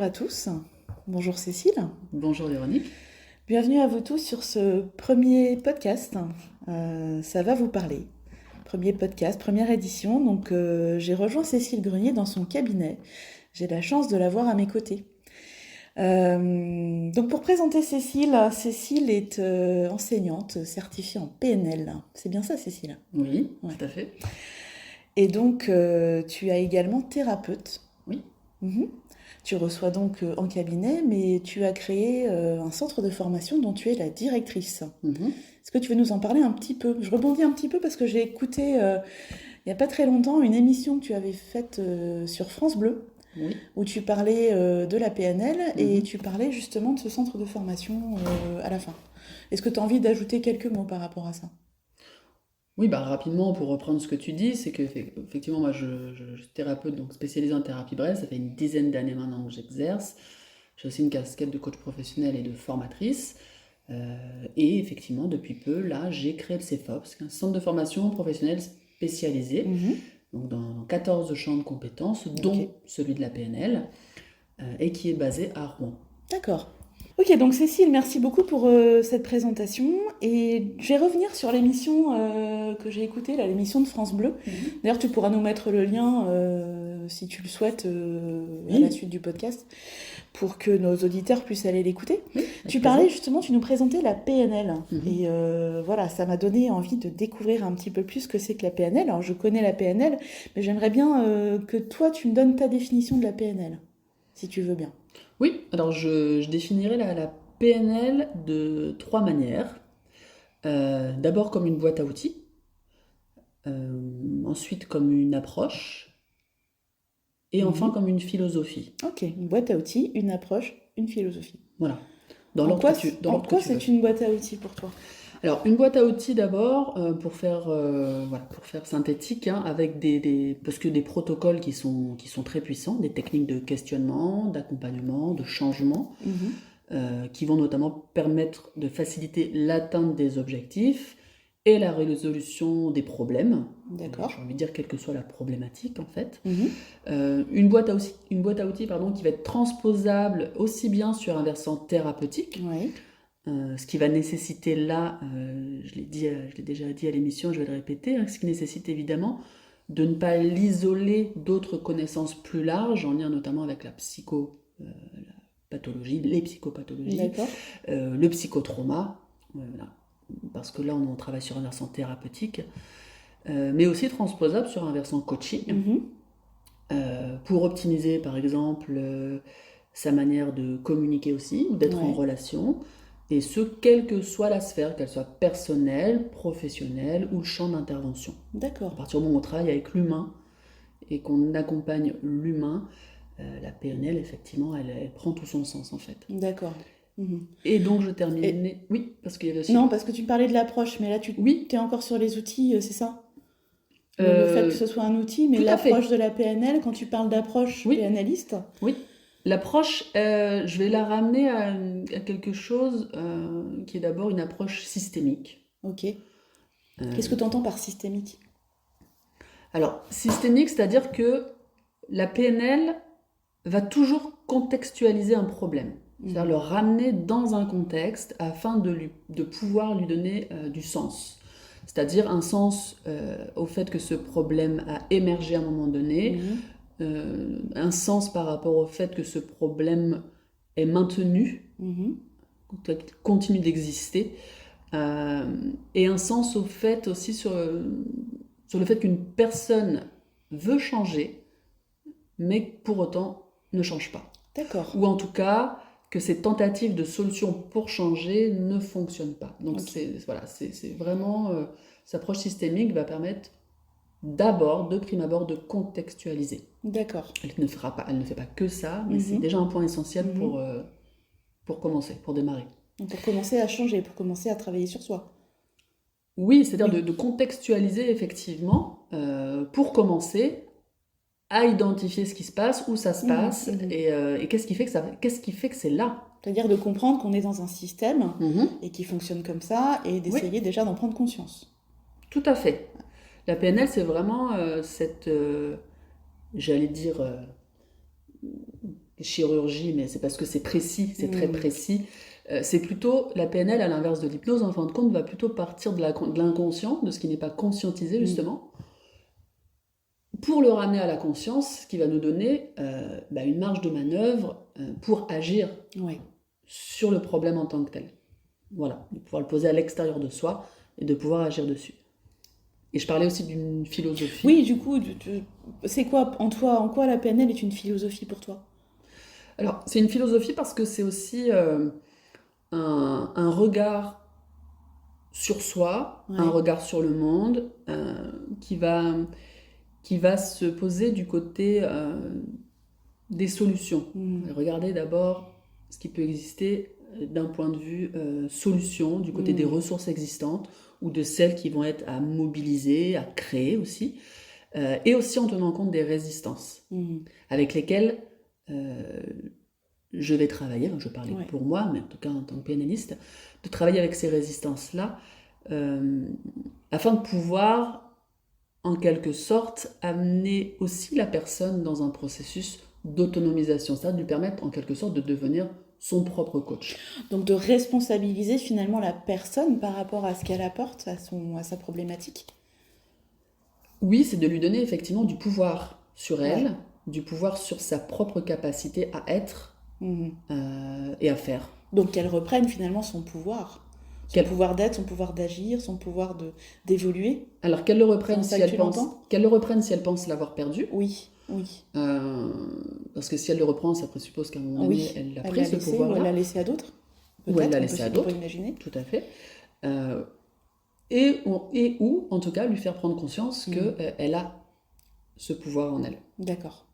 à tous. Bonjour Cécile. Bonjour Véronique. Bienvenue à vous tous sur ce premier podcast. Ça va vous parler. Premier podcast, première édition. Donc j'ai rejoint Cécile Grenier dans son cabinet. J'ai la chance de l'avoir à mes côtés. Donc pour présenter Cécile, Cécile est enseignante certifiée en PNL. C'est bien ça Cécile? Oui, Ouais. tout à fait. Et donc tu as également thérapeute. Oui. Mhm. Tu reçois donc en cabinet, mais tu as créé un centre de formation dont tu es la directrice. Mhm. Est-ce que tu veux nous en parler un petit peu? Je rebondis un petit peu parce que j'ai écouté il n'y a pas très longtemps une émission que tu avais faite sur France Bleu, Oui. où tu parlais de la PNL et Mhm. tu parlais justement de ce centre de formation à la fin. Est-ce que tu as envie d'ajouter quelques mots par rapport à ça? Oui, rapidement, pour reprendre ce que tu dis, c'est que effectivement, moi, je suis thérapeute, donc spécialisée en thérapie brève. Ça fait une dizaine d'années maintenant que j'exerce. J'ai aussi une casquette de coach professionnel et de formatrice. Et effectivement, depuis peu, là, j'ai créé le CEFOPS, qui est un centre de formation professionnelle spécialisé, Mhm. donc dans 14 champs de compétences, dont Ok. celui de la PNL, et qui est basé à Rouen. D'accord. Ok, donc Cécile, merci beaucoup pour cette présentation. Et je vais revenir sur l'émission que j'ai écoutée, là, l'émission de France Bleu. Mhm. D'ailleurs, tu pourras nous mettre le lien, si tu le souhaites, à Oui. la suite du podcast, pour que nos auditeurs puissent aller l'écouter. Oui, avec Tu plaisir. parlais justement, tu nous présentais la PNL. Mhm. Et voilà, ça m'a donné envie de découvrir un petit peu plus ce que c'est que la PNL. Alors, je connais la PNL, mais j'aimerais bien que toi, tu me donnes ta définition de la PNL, si tu veux bien. Oui, alors je définirais la PNL de trois manières. D'abord comme une boîte à outils, ensuite comme une approche, et enfin Mhm. comme une philosophie. Ok, une boîte à outils, une approche, une philosophie. Voilà, dans En l'ordre que quoi tu veux. c'est une boîte à outils pour toi? Alors une boîte à outils d'abord, pour faire synthétique, hein, avec parce que des protocoles qui sont très puissants, des techniques de questionnement, d'accompagnement, de changement, Mhm. qui vont notamment permettre de faciliter l'atteinte des objectifs et la résolution des problèmes. D'accord. J'ai envie de dire quelle que soit la problématique en fait. Mhm. Une boîte à outils pardon, qui va être transposable aussi bien sur un versant thérapeutique, Oui. ce qui va nécessiter là, je l'ai déjà dit à l'émission, je vais le répéter, hein, ce qui nécessite évidemment de ne pas l'isoler d'autres connaissances plus larges, en lien notamment avec la pathologie, les psychopathologies, D'accord. le psychotrauma, voilà. Parce que là on travaille sur un versant thérapeutique, mais aussi transposable sur un versant coaching, Mhm. pour optimiser par exemple sa manière de communiquer aussi, ou d'être en Ouais. relation, et ce, quelle que soit la sphère, qu'elle soit personnelle, professionnelle ou le champ d'intervention. À D'accord. partir du moment où on travaille avec l'humain et qu'on accompagne l'humain, la PNL, effectivement, elle prend tout son sens en fait. D'accord. Mhm. Et donc je Et terminais. Oui, parce qu'il y avait non, aussi. parce que tu me parlais de l'approche, mais là tu Oui, es encore sur les outils, c'est ça? Le fait que ce soit un outil, mais tout à l'approche fait. de la PNL, quand tu parles d'approche Oui, PNListe. oui. L'approche, je vais la ramener à quelque chose qui est d'abord une approche systémique. Ok. Qu'est-ce que tu Euh, entends par systémique? alors, systémique, c'est-à-dire que la PNL va toujours contextualiser un problème. C'est-à-dire Mhm. le ramener dans un contexte afin de pouvoir lui donner du sens. C'est-à-dire un sens au fait que ce problème a émergé à un moment donné, Mhm. un sens par rapport au fait que ce problème est maintenu, Mhm. continue d'exister, et un sens au fait aussi sur le fait qu'une personne veut changer, mais pour autant ne change pas. D'accord. Ou en tout cas, que ces tentatives de solutions pour changer ne fonctionnent pas. Donc Ok. c'est vraiment, cette approche systémique va permettre d'abord, de prime abord, de contextualiser. D'accord. Elle ne fait pas que ça, mais c'est Mhm. déjà un point essentiel Mhm. pour commencer, pour démarrer. Donc, pour commencer à changer, pour commencer à travailler sur soi. Oui, c'est-à-dire Oui. de contextualiser effectivement, pour commencer à identifier ce qui se passe, où ça se Mhm. passe, Mhm. et qu'est-ce qui fait que c'est là. C'est-à-dire de comprendre qu'on est dans un système Mhm. et qui fonctionne comme ça et Oui, d'essayer déjà d'en prendre conscience. tout à fait. La PNL, c'est vraiment j'allais dire, chirurgie, mais c'est parce que c'est précis, c'est très précis. C'est plutôt, la PNL, à l'inverse de l'hypnose, en fin de compte, va plutôt partir de l'inconscient, de ce qui n'est pas conscientisé, justement, pour le ramener à la conscience, ce qui va nous donner une marge de manœuvre pour agir sur le problème en tant que tel. Voilà, de pouvoir le poser à l'extérieur de soi et de pouvoir agir dessus. Et je parlais aussi d'une philosophie. Oui, du coup, c'est quoi en quoi la PNL est une philosophie pour toi? Alors, c'est une philosophie parce que c'est aussi un regard sur soi, un regard sur le monde qui va se poser du côté des solutions. Regardez d'abord ce qui peut exister d'un point de vue solution, du côté des ressources existantes ou de celles qui vont être à mobiliser, à créer aussi, et aussi en tenant compte des résistances avec lesquelles je vais travailler, je parlais pour moi, mais en tout cas en tant que PNListe, de travailler avec ces résistances-là afin de pouvoir, en quelque sorte, amener aussi la personne dans un processus d'autonomisation, ça de lui permettre en quelque sorte de devenir son propre coach. Donc de responsabiliser finalement la personne par rapport à ce qu'elle apporte, à sa problématique. Oui, c'est de lui donner effectivement du pouvoir sur elle, du pouvoir sur sa propre capacité à être et à faire. Donc qu'elle reprenne finalement son pouvoir. Son pouvoir d'être, son pouvoir d'agir, son pouvoir d'évoluer. Alors qu'elle le reprenne si elle pense l'avoir perdu. Oui. Parce que si elle le reprend, ça présuppose qu'à un moment donné, elle l'a pris ce pouvoir-là. Ou elle l'a laissé à d'autres. Ou elle l'a laissé à d'autres. Imaginer. Tout à fait. Ou, en tout cas, lui faire prendre conscience qu'elle a ce pouvoir en elle. D'accord.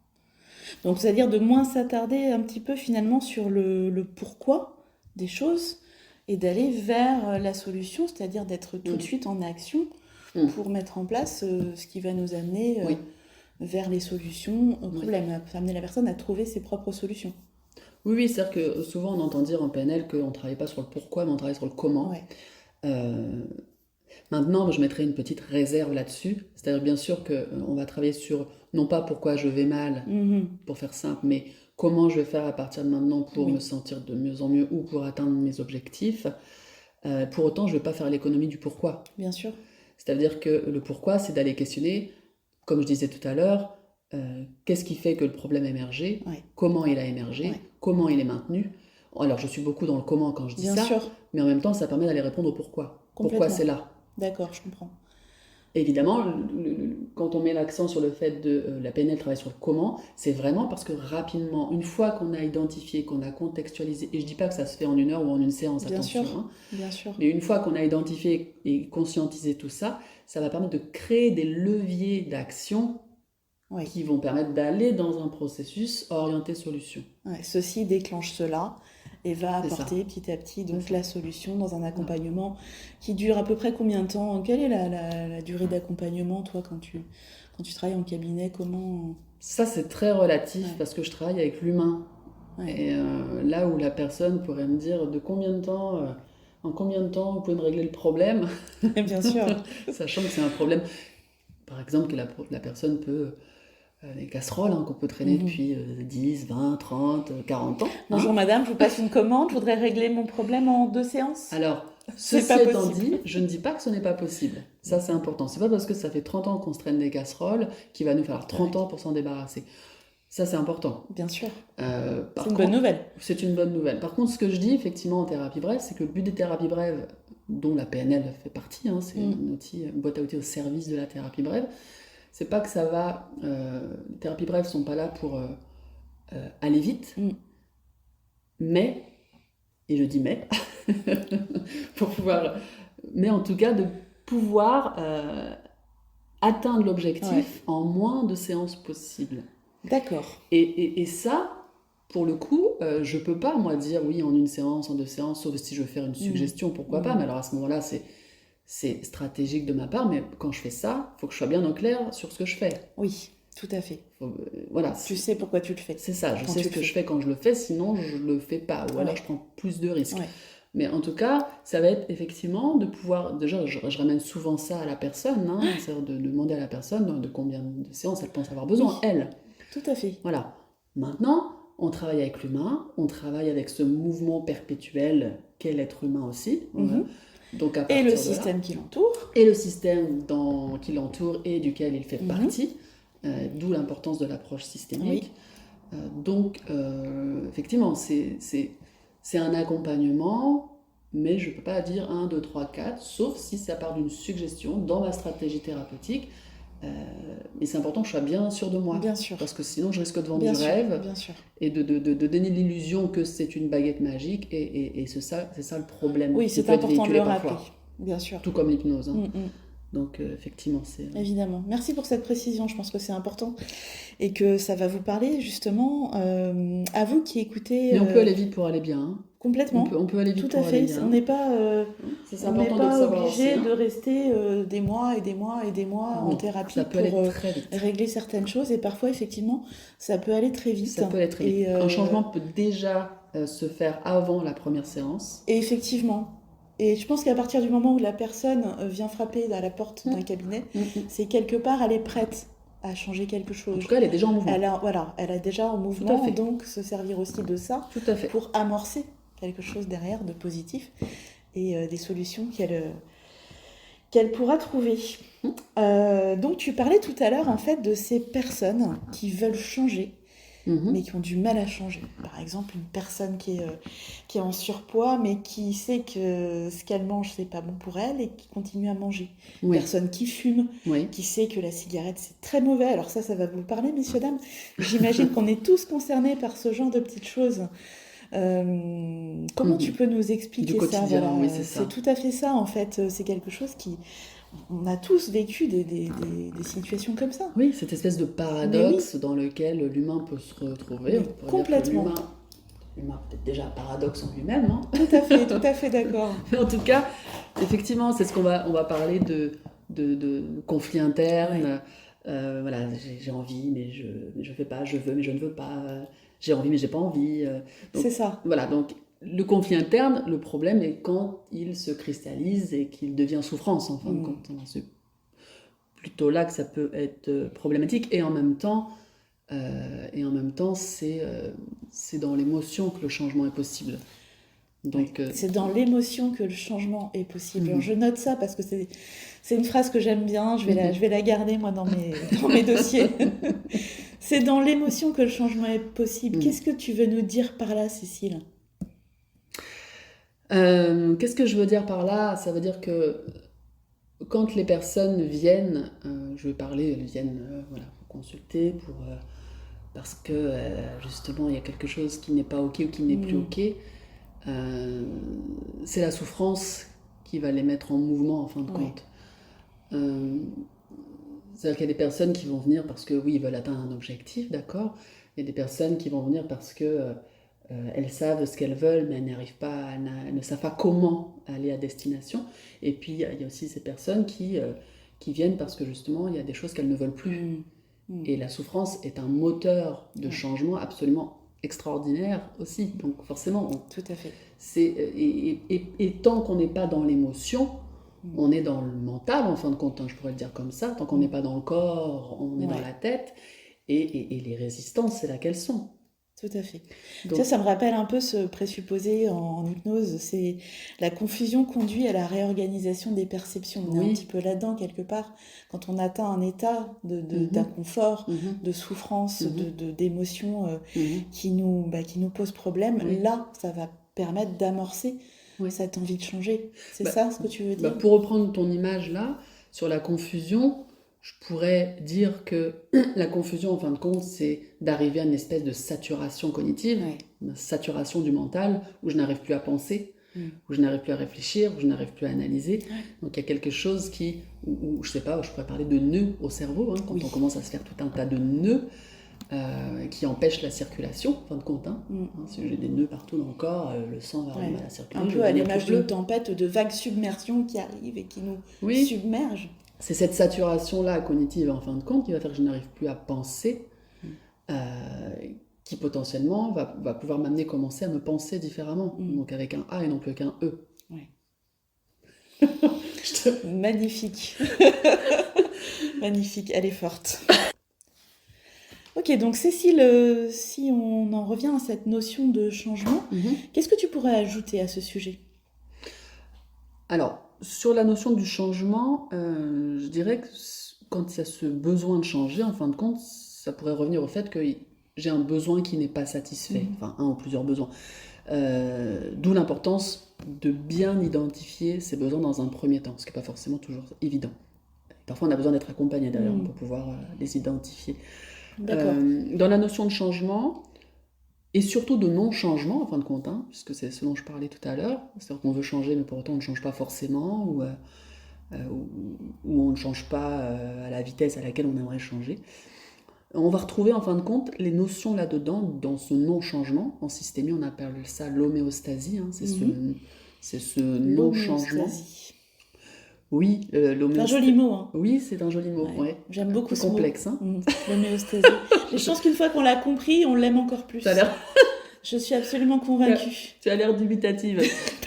Donc, c'est-à-dire de moins s'attarder un petit peu finalement sur le pourquoi des choses et d'aller vers la solution, c'est-à-dire d'être tout de suite en action pour mettre en place ce qui va nous amener vers les solutions au problème, amener la personne à trouver ses propres solutions. Oui, c'est-à-dire que souvent on entend dire en PNL qu'on ne travaille pas sur le pourquoi, mais on travaille sur le comment. Maintenant, je mettrai une petite réserve là-dessus. C'est-à-dire bien sûr qu'on va travailler sur, non pas pourquoi je vais mal, pour faire simple, mais comment je vais faire à partir de maintenant pour me sentir de mieux en mieux ou pour atteindre mes objectifs. Pour autant, je ne vais pas faire l'économie du pourquoi. Bien sûr. C'est-à-dire que le pourquoi, c'est d'aller questionner, comme je disais tout à l'heure, qu'est-ce qui fait que le problème a émergé, comment il a émergé, comment il est maintenu. Alors, je suis beaucoup dans le comment quand je dis ça, mais en même temps, ça permet d'aller répondre au pourquoi. Pourquoi c'est là. D'accord, je comprends. Évidemment, quand on met l'accent sur le fait de la PNL travaille sur le comment, c'est vraiment parce que rapidement, une fois qu'on a identifié, qu'on a contextualisé, et je ne dis pas que ça se fait en 1 heure ou en une séance, attention, bien sûr. Mais une fois qu'on a identifié et conscientisé tout ça, ça va permettre de créer des leviers d'action qui vont permettre d'aller dans un processus orienté solution. Ceci déclenche cela et va apporter petit à petit donc la solution dans un accompagnement qui dure à peu près combien de temps? Quelle est la durée d'accompagnement, toi, quand tu travailles en cabinet? Comment... Ça, c'est très relatif parce que je travaille avec l'humain. Et là où la personne pourrait me dire en combien de temps vous pouvez me régler le problème? Bien sûr. Sachant que c'est un problème, par exemple, que la personne peut... les casseroles qu'on peut traîner depuis 10, 20, 30, 40 ans. Bonjour madame, je vous passe une commande, je voudrais régler mon problème en 2 séances. Alors, ceci étant dit, je ne dis pas que ce n'est pas possible. Ça, c'est important. C'est pas parce que ça fait 30 ans qu'on se traîne des casseroles qu'il va nous falloir 30 ans pour s'en débarrasser. Ça, c'est important. Bien sûr. C'est une bonne nouvelle. C'est une bonne nouvelle. Par contre, ce que je dis, effectivement, en thérapie brève, c'est que le but des thérapies brèves, dont la PNL fait partie, c'est une boîte à outils au service de la thérapie brève, c'est pas que ça va... les thérapies brèves sont pas là pour aller vite, mais, et je dis mais, pour pouvoir... Mais en tout cas, de pouvoir atteindre l'objectif en moins de séances possibles. D'accord. Et ça, pour le coup, je peux pas, moi, dire oui, en 1 séance, en 2 séances, sauf si je veux faire une suggestion, pourquoi pas, mais alors à ce moment-là, c'est stratégique de ma part, mais quand je fais ça, il faut que je sois bien au clair sur ce que je fais. Oui, tout à fait. Voilà. Tu sais pourquoi tu le fais. C'est ça, je sais ce que je fais quand je le fais, sinon je le fais pas, ou alors je prends plus de risques. Mais en tout cas, ça va être effectivement de pouvoir... Déjà, je ramène souvent ça à la personne, c'est-à-dire de demander à la personne de combien de séances elle pense avoir besoin, elle. Tout à fait. Voilà. Maintenant, on travaille avec l'humain, on travaille avec ce mouvement perpétuel qu'est l'être humain aussi. Donc à Et partir le de système qui l'entoure. et le système qui l'entoure et duquel il fait partie, d'où l'importance de l'approche systémique. Donc, effectivement, c'est un accompagnement, mais je ne peux pas dire 1, 2, 3, 4, sauf si ça part d'une suggestion dans ma stratégie thérapeutique. Mais c'est important que je sois bien sûr de moi. Bien sûr. Parce que sinon, je risque de vendre Bien du sûr, rêve bien sûr. et de donner l'illusion que c'est une baguette magique. Et c'est ça le problème. Oui, qui c'est peut être important de véhiculé le rappeler. parfois. Bien sûr. Tout comme l'hypnose. Mm, mm. Donc, effectivement, c'est... Évidemment. Merci pour cette précision, je pense que c'est important et que ça va vous parler justement à vous qui écoutez. Mais on peut aller vite pour aller bien. Hein. Complètement. On peut aller vite Tout à pour aller fait. bien. On n'est pas, C'est on n'est important de le pas savoir obligé aussi, hein. de rester des mois et des mois et des mois en Non, thérapie ça peut pour aller très vite. régler certaines choses et parfois effectivement ça peut aller très vite. Ça peut aller très vite. Et, Un changement peut déjà se faire avant la première séance. Et effectivement. Et je pense qu'à partir du moment où la personne vient frapper à la porte d'un cabinet, c'est quelque part elle est prête à changer quelque chose. En tout cas, elle est déjà en mouvement. Elle a déjà en mouvement, Tout à fait. donc se servir aussi de ça Tout à fait. pour amorcer quelque chose derrière de positif et des solutions qu'elle pourra trouver. Donc tu parlais tout à l'heure en fait de ces personnes qui veulent changer, mais qui ont du mal à changer. Par exemple, une personne qui est en surpoids, mais qui sait que ce qu'elle mange, c'est pas bon pour elle et qui continue à manger. Une personne qui fume, qui sait que la cigarette, c'est très mauvais. Alors ça va vous parler, messieurs, dames. J'imagine qu'on est tous concernés par ce genre de petites choses. Comment tu peux nous expliquer du quotidien, ça, oui, c'est ça. C'est tout à fait ça, en fait. C'est quelque chose qui... On a tous vécu des situations comme ça. Oui, cette espèce de paradoxe dans lequel l'humain peut se retrouver. Mais complètement. L'humain peut-être déjà un paradoxe en lui-même. Hein. Tout à fait d'accord. Mais en tout cas, effectivement, c'est ce qu'on va parler de conflits internes. Voilà, j'ai envie, mais je fais pas, je veux, mais je ne veux pas. J'ai envie, mais j'ai pas envie. Donc, c'est ça. Voilà, donc le conflit interne, le problème est quand il se cristallise et qu'il devient souffrance, en fin de compte. C'est plutôt là que ça peut être problématique. Et en même temps, c'est dans l'émotion que le changement est possible. Donc, c'est dans l'émotion que le changement est possible. Alors, je note ça parce que c'est une phrase que j'aime bien. Je vais la garder, moi, dans mes dossiers. C'est dans l'émotion que le changement est possible. Qu'est-ce que tu veux nous dire par là, Cécile ? Qu'est-ce que je veux dire par là ? Ça veut dire que quand les personnes viennent, elles viennent consulter parce que justement il y a quelque chose qui n'est pas ok ou qui n'est plus ok. C'est la souffrance qui va les mettre en mouvement en fin de compte. C'est-à-dire qu'il y a des personnes qui vont venir parce que oui, ils veulent atteindre un objectif, d'accord. Il y a des personnes qui vont venir parce que elles savent ce qu'elles veulent, mais elles n'arrivent pas, elles ne savent pas comment aller à destination. Et puis il y a aussi ces personnes qui viennent parce que justement il y a des choses qu'elles ne veulent plus. Et la souffrance est un moteur de changement absolument extraordinaire aussi. Donc forcément, tout à fait. Et tant qu'on n'est pas dans l'émotion, on est dans le mental en fin de compte, hein, je pourrais le dire comme ça. Tant qu'on n'est pas dans le corps, on est dans la tête. Et les résistances, c'est là qu'elles sont. Tout à fait. Donc, ça me rappelle un peu ce présupposé en hypnose, c'est la confusion conduit à la réorganisation des perceptions. On est un petit peu là-dedans quelque part. Quand on atteint un état d'inconfort, de souffrance, d'émotion qui nous pose problème, là, ça va permettre d'amorcer cette envie de changer. C'est ça ce que tu veux dire ? Pour reprendre ton image là, sur la confusion, je pourrais dire que la confusion, en fin de compte, c'est d'arriver à une espèce de saturation cognitive, une saturation du mental, où je n'arrive plus à penser, où je n'arrive plus à réfléchir, où je n'arrive plus à analyser. Donc il y a quelque chose où je sais pas, je pourrais parler de nœuds au cerveau, hein, quand on commence à se faire tout un tas de nœuds qui empêchent la circulation, en fin de compte. Si j'ai des nœuds partout dans le corps, le sang va arriver à la circuler. Un peu à l'image d'une tempête de vagues submersion qui arrive et qui nous submerge. C'est cette saturation-là cognitive, en fin de compte, qui va faire que je n'arrive plus à penser, qui potentiellement va pouvoir m'amener commencer à me penser différemment. Donc avec un A et non plus avec un E. Magnifique. Magnifique, elle est forte. Ok, Ok, donc Cécile, si on en revient à cette notion de changement, qu'est-ce que tu pourrais ajouter à ce sujet? Alors, sur la notion du changement, je dirais que quand il y a ce besoin de changer, en fin de compte, ça pourrait revenir au fait que j'ai un besoin qui n'est pas satisfait, enfin un ou plusieurs besoins. D'où l'importance de bien identifier ces besoins dans un premier temps, ce qui n'est pas forcément toujours évident. Parfois, on a besoin d'être accompagné d'ailleurs pour pouvoir les identifier. D'accord. Dans la notion de changement, et surtout de non-changement, en fin de compte, hein, puisque c'est ce dont je parlais tout à l'heure, c'est-à-dire qu'on veut changer, mais pour autant on ne change pas forcément, ou on ne change pas à la vitesse à laquelle on aimerait changer. On va retrouver en fin de compte les notions là-dedans, dans ce non-changement. En systémie, on appelle ça l'homéostasie, hein, c'est ce non-changement. L'homéostasie. Oui, C'est un joli mot, hein. Oui, c'est un joli mot, ouais. J'aime beaucoup ce complexe, mot. Hein. L'homéostasie. Les chances qu'une fois qu'on l'a compris, on l'aime encore plus. Ça a l'air... Je suis absolument convaincue. Tu as l'air dubitative.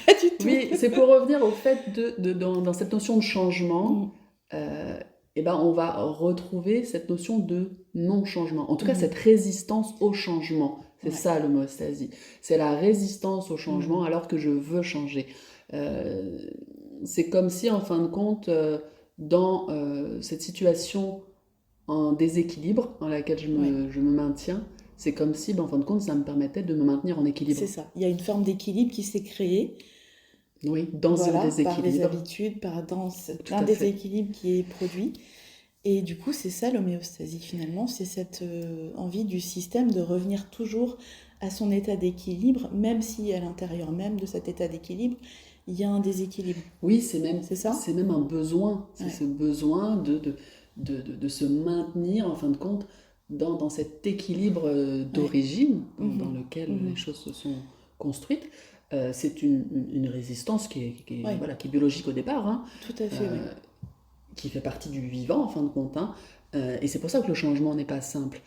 Pas du tout. Oui, c'est pour revenir au fait dans cette notion de changement, on va retrouver cette notion de non-changement. En tout cas, cette résistance au changement. C'est ça l'homéostasie. C'est la résistance au changement alors que je veux changer. C'est comme si, en fin de compte, dans cette situation en déséquilibre dans laquelle je me maintiens, c'est comme si, en fin de compte, ça me permettait de me maintenir en équilibre. C'est ça. Il y a une forme d'équilibre qui s'est créée. Oui, dans un déséquilibre. Par les habitudes, dans un déséquilibre qui est produit. Et du coup, c'est ça l'homéostasie finalement. C'est cette envie du système de revenir toujours à son état d'équilibre, même si à l'intérieur même de cet état d'équilibre, il y a un déséquilibre. Oui, c'est ça. C'est même un besoin. C'est ce besoin de se maintenir, en fin de compte, dans cet équilibre d'origine dans lequel les choses se sont construites. C'est une résistance qui est biologique au départ. Hein, tout à fait, qui fait partie du vivant, en fin de compte. Hein, et c'est pour ça que le changement n'est pas simple.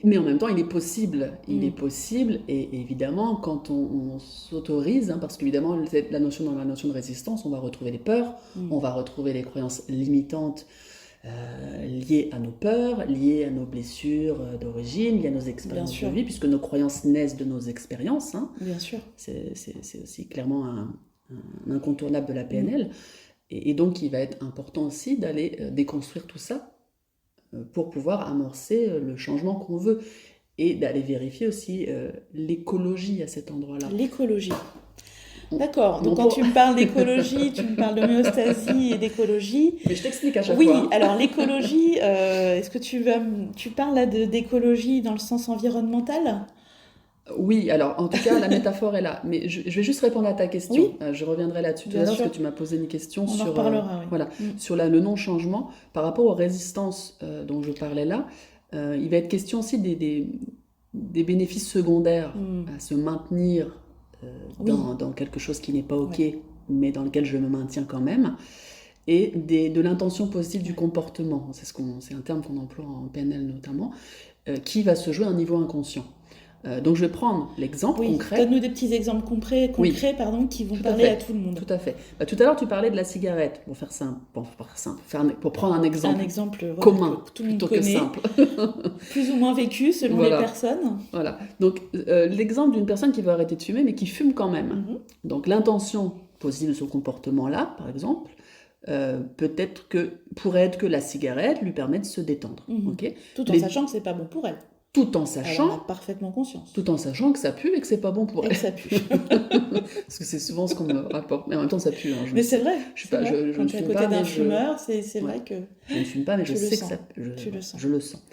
Mais en même temps, il est possible. Il est possible, et évidemment, quand on s'autorise, hein, parce qu'évidemment, dans la notion de résistance, on va retrouver les peurs, on va retrouver les croyances limitantes liées à nos peurs, liées à nos blessures d'origine, liées à nos expériences de vie, puisque nos croyances naissent de nos expériences. Hein. Bien sûr. C'est aussi clairement un incontournable de la PNL. Et donc, il va être important aussi d'aller déconstruire tout ça pour pouvoir amorcer le changement qu'on veut et d'aller vérifier aussi l'écologie à cet endroit-là. L'écologie. D'accord, donc quand tu me parles d'écologie, tu me parles d'homéostasie et d'écologie. Mais je t'explique à chaque fois. Oui, alors l'écologie, est-ce que tu parles là d'écologie dans le sens environnemental ? Oui, alors en tout cas, la métaphore est là. Mais je vais juste répondre à ta question. Oui. Je reviendrai là-dessus tout à l'heure parce que tu m'as posé une question sur le non-changement. Par rapport aux résistances dont je parlais là, il va être question aussi des bénéfices secondaires à se maintenir dans quelque chose qui n'est pas OK, mais dans lequel je me maintiens quand même. Et de l'intention positive du comportement. C'est un terme qu'on emploie en PNL notamment, qui va se jouer à un niveau inconscient. Donc je vais prendre l'exemple concret. Donne-nous des petits exemples concrets qui vont parler à tout le monde. Tout à fait. Tout à l'heure, tu parlais de la cigarette. Pour faire simple, pour prendre un exemple commun que tout le monde plutôt connaît, que simple. Plus ou moins vécu selon les personnes. Voilà. Donc l'exemple d'une personne qui veut arrêter de fumer mais qui fume quand même. Donc l'intention positive de ce comportement-là, par exemple, pourrait être que la cigarette lui permet de se détendre. Okay, tout en sachant que c'est pas bon pour elle. Tout en sachant, elle en a parfaitement conscience. Tout en sachant que ça pue et que c'est pas bon pour elle. Et que ça pue. Parce que c'est souvent ce qu'on me rapporte. Mais en même temps, ça pue. Hein, mais c'est vrai. Je ne fume pas. Quand tu es à côté d'un fumeur, c'est vrai que. Je ne fume pas, mais je sais que ça pue. Je le sens.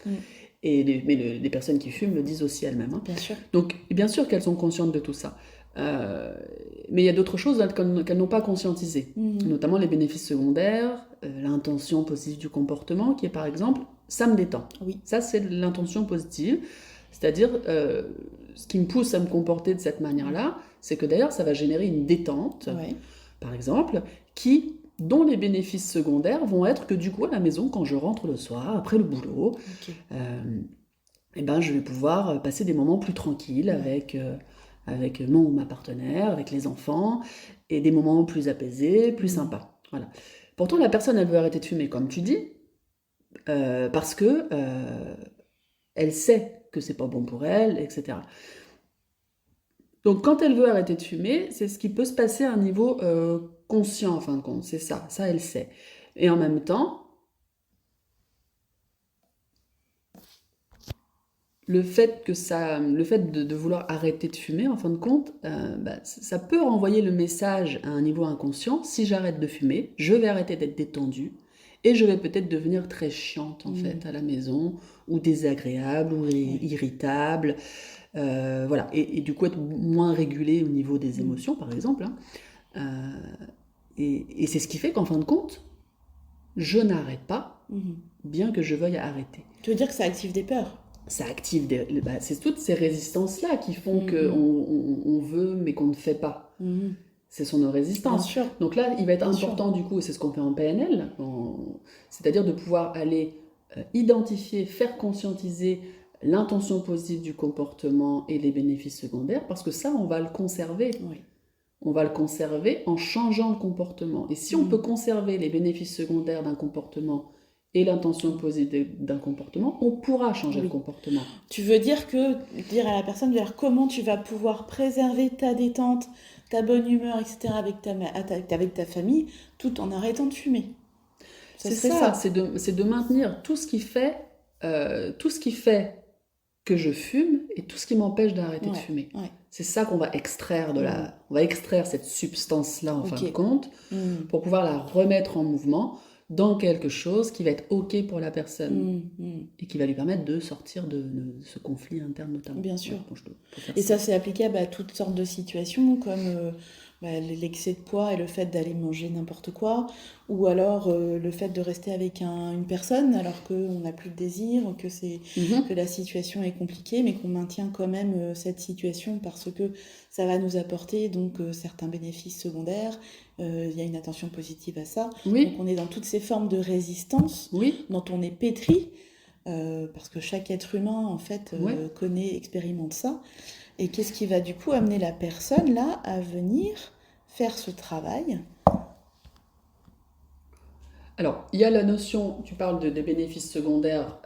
Mais les personnes qui fument le disent aussi elles-mêmes. Hein. Bien sûr. Donc, bien sûr qu'elles sont conscientes de tout ça. Mais il y a d'autres choses qu'elles n'ont pas conscientisées, notamment les bénéfices secondaires, l'intention positive du comportement, qui est par exemple, ça me détend. Oui. Ça, c'est l'intention positive, c'est-à-dire ce qui me pousse à me comporter de cette manière-là, c'est que d'ailleurs, ça va générer une détente, par exemple, dont les bénéfices secondaires vont être que du coup, à la maison, quand je rentre le soir, après le boulot, je vais pouvoir passer des moments plus tranquilles avec mon ou ma partenaire, avec les enfants, et des moments plus apaisés, plus sympas. Voilà. Pourtant, la personne, elle veut arrêter de fumer, comme tu dis, parce que elle sait que c'est pas bon pour elle, etc. Donc quand elle veut arrêter de fumer, c'est ce qui peut se passer à un niveau conscient en fin de compte, c'est ça elle sait. Et en même temps, le fait de vouloir arrêter de fumer, en fin de compte, ça peut renvoyer le message à un niveau inconscient. Si j'arrête de fumer, je vais arrêter d'être détendue et je vais peut-être devenir très chiante en fait à la maison, ou désagréable, ou irritable, voilà. Et du coup être moins régulée au niveau des émotions, par exemple, hein. Et c'est ce qui fait qu'en fin de compte, je n'arrête pas, bien que je veuille arrêter. Tu veux dire que ça active des peurs? Ça active c'est toutes ces résistances-là qui font qu'on veut, mais qu'on ne fait pas. Ce sont nos résistances. Bien sûr. Donc là, il va être Bien important, du coup, et c'est ce qu'on fait en PNL, c'est-à-dire de pouvoir aller identifier, faire conscientiser l'intention positive du comportement et les bénéfices secondaires, parce que ça, on va le conserver. Oui. On va le conserver en changeant le comportement. Et si on peut conserver les bénéfices secondaires d'un comportement et l'intention positive d'un comportement, on pourra changer le comportement. Tu veux dire dire à la personne comment tu vas pouvoir préserver ta détente, ta bonne humeur, etc. avec ta famille, tout en arrêtant de fumer. C'est ça. C'est de maintenir tout ce qui fait que je fume et tout ce qui m'empêche d'arrêter de fumer. Ouais. C'est ça qu'on va extraire on va extraire cette substance-là en fin de compte pour pouvoir la remettre en mouvement dans quelque chose qui va être OK pour la personne et qui va lui permettre de sortir de ce conflit interne notamment. Bien sûr. Et ça, c'est applicable à toutes sortes de situations comme l'excès de poids et le fait d'aller manger n'importe quoi, ou alors le fait de rester avec une personne alors qu'on n'a plus de désir, que la situation est compliquée, mais qu'on maintient quand même cette situation parce que ça va nous apporter donc certains bénéfices secondaires. Il y a une attention positive à ça. Oui. Donc on est dans toutes ces formes de résistance dont on est pétri, parce que chaque être humain en fait connaît, expérimente ça. Et qu'est-ce qui va du coup amener la personne là à venir faire ce travail? Alors, il y a la notion, tu parles des bénéfices secondaires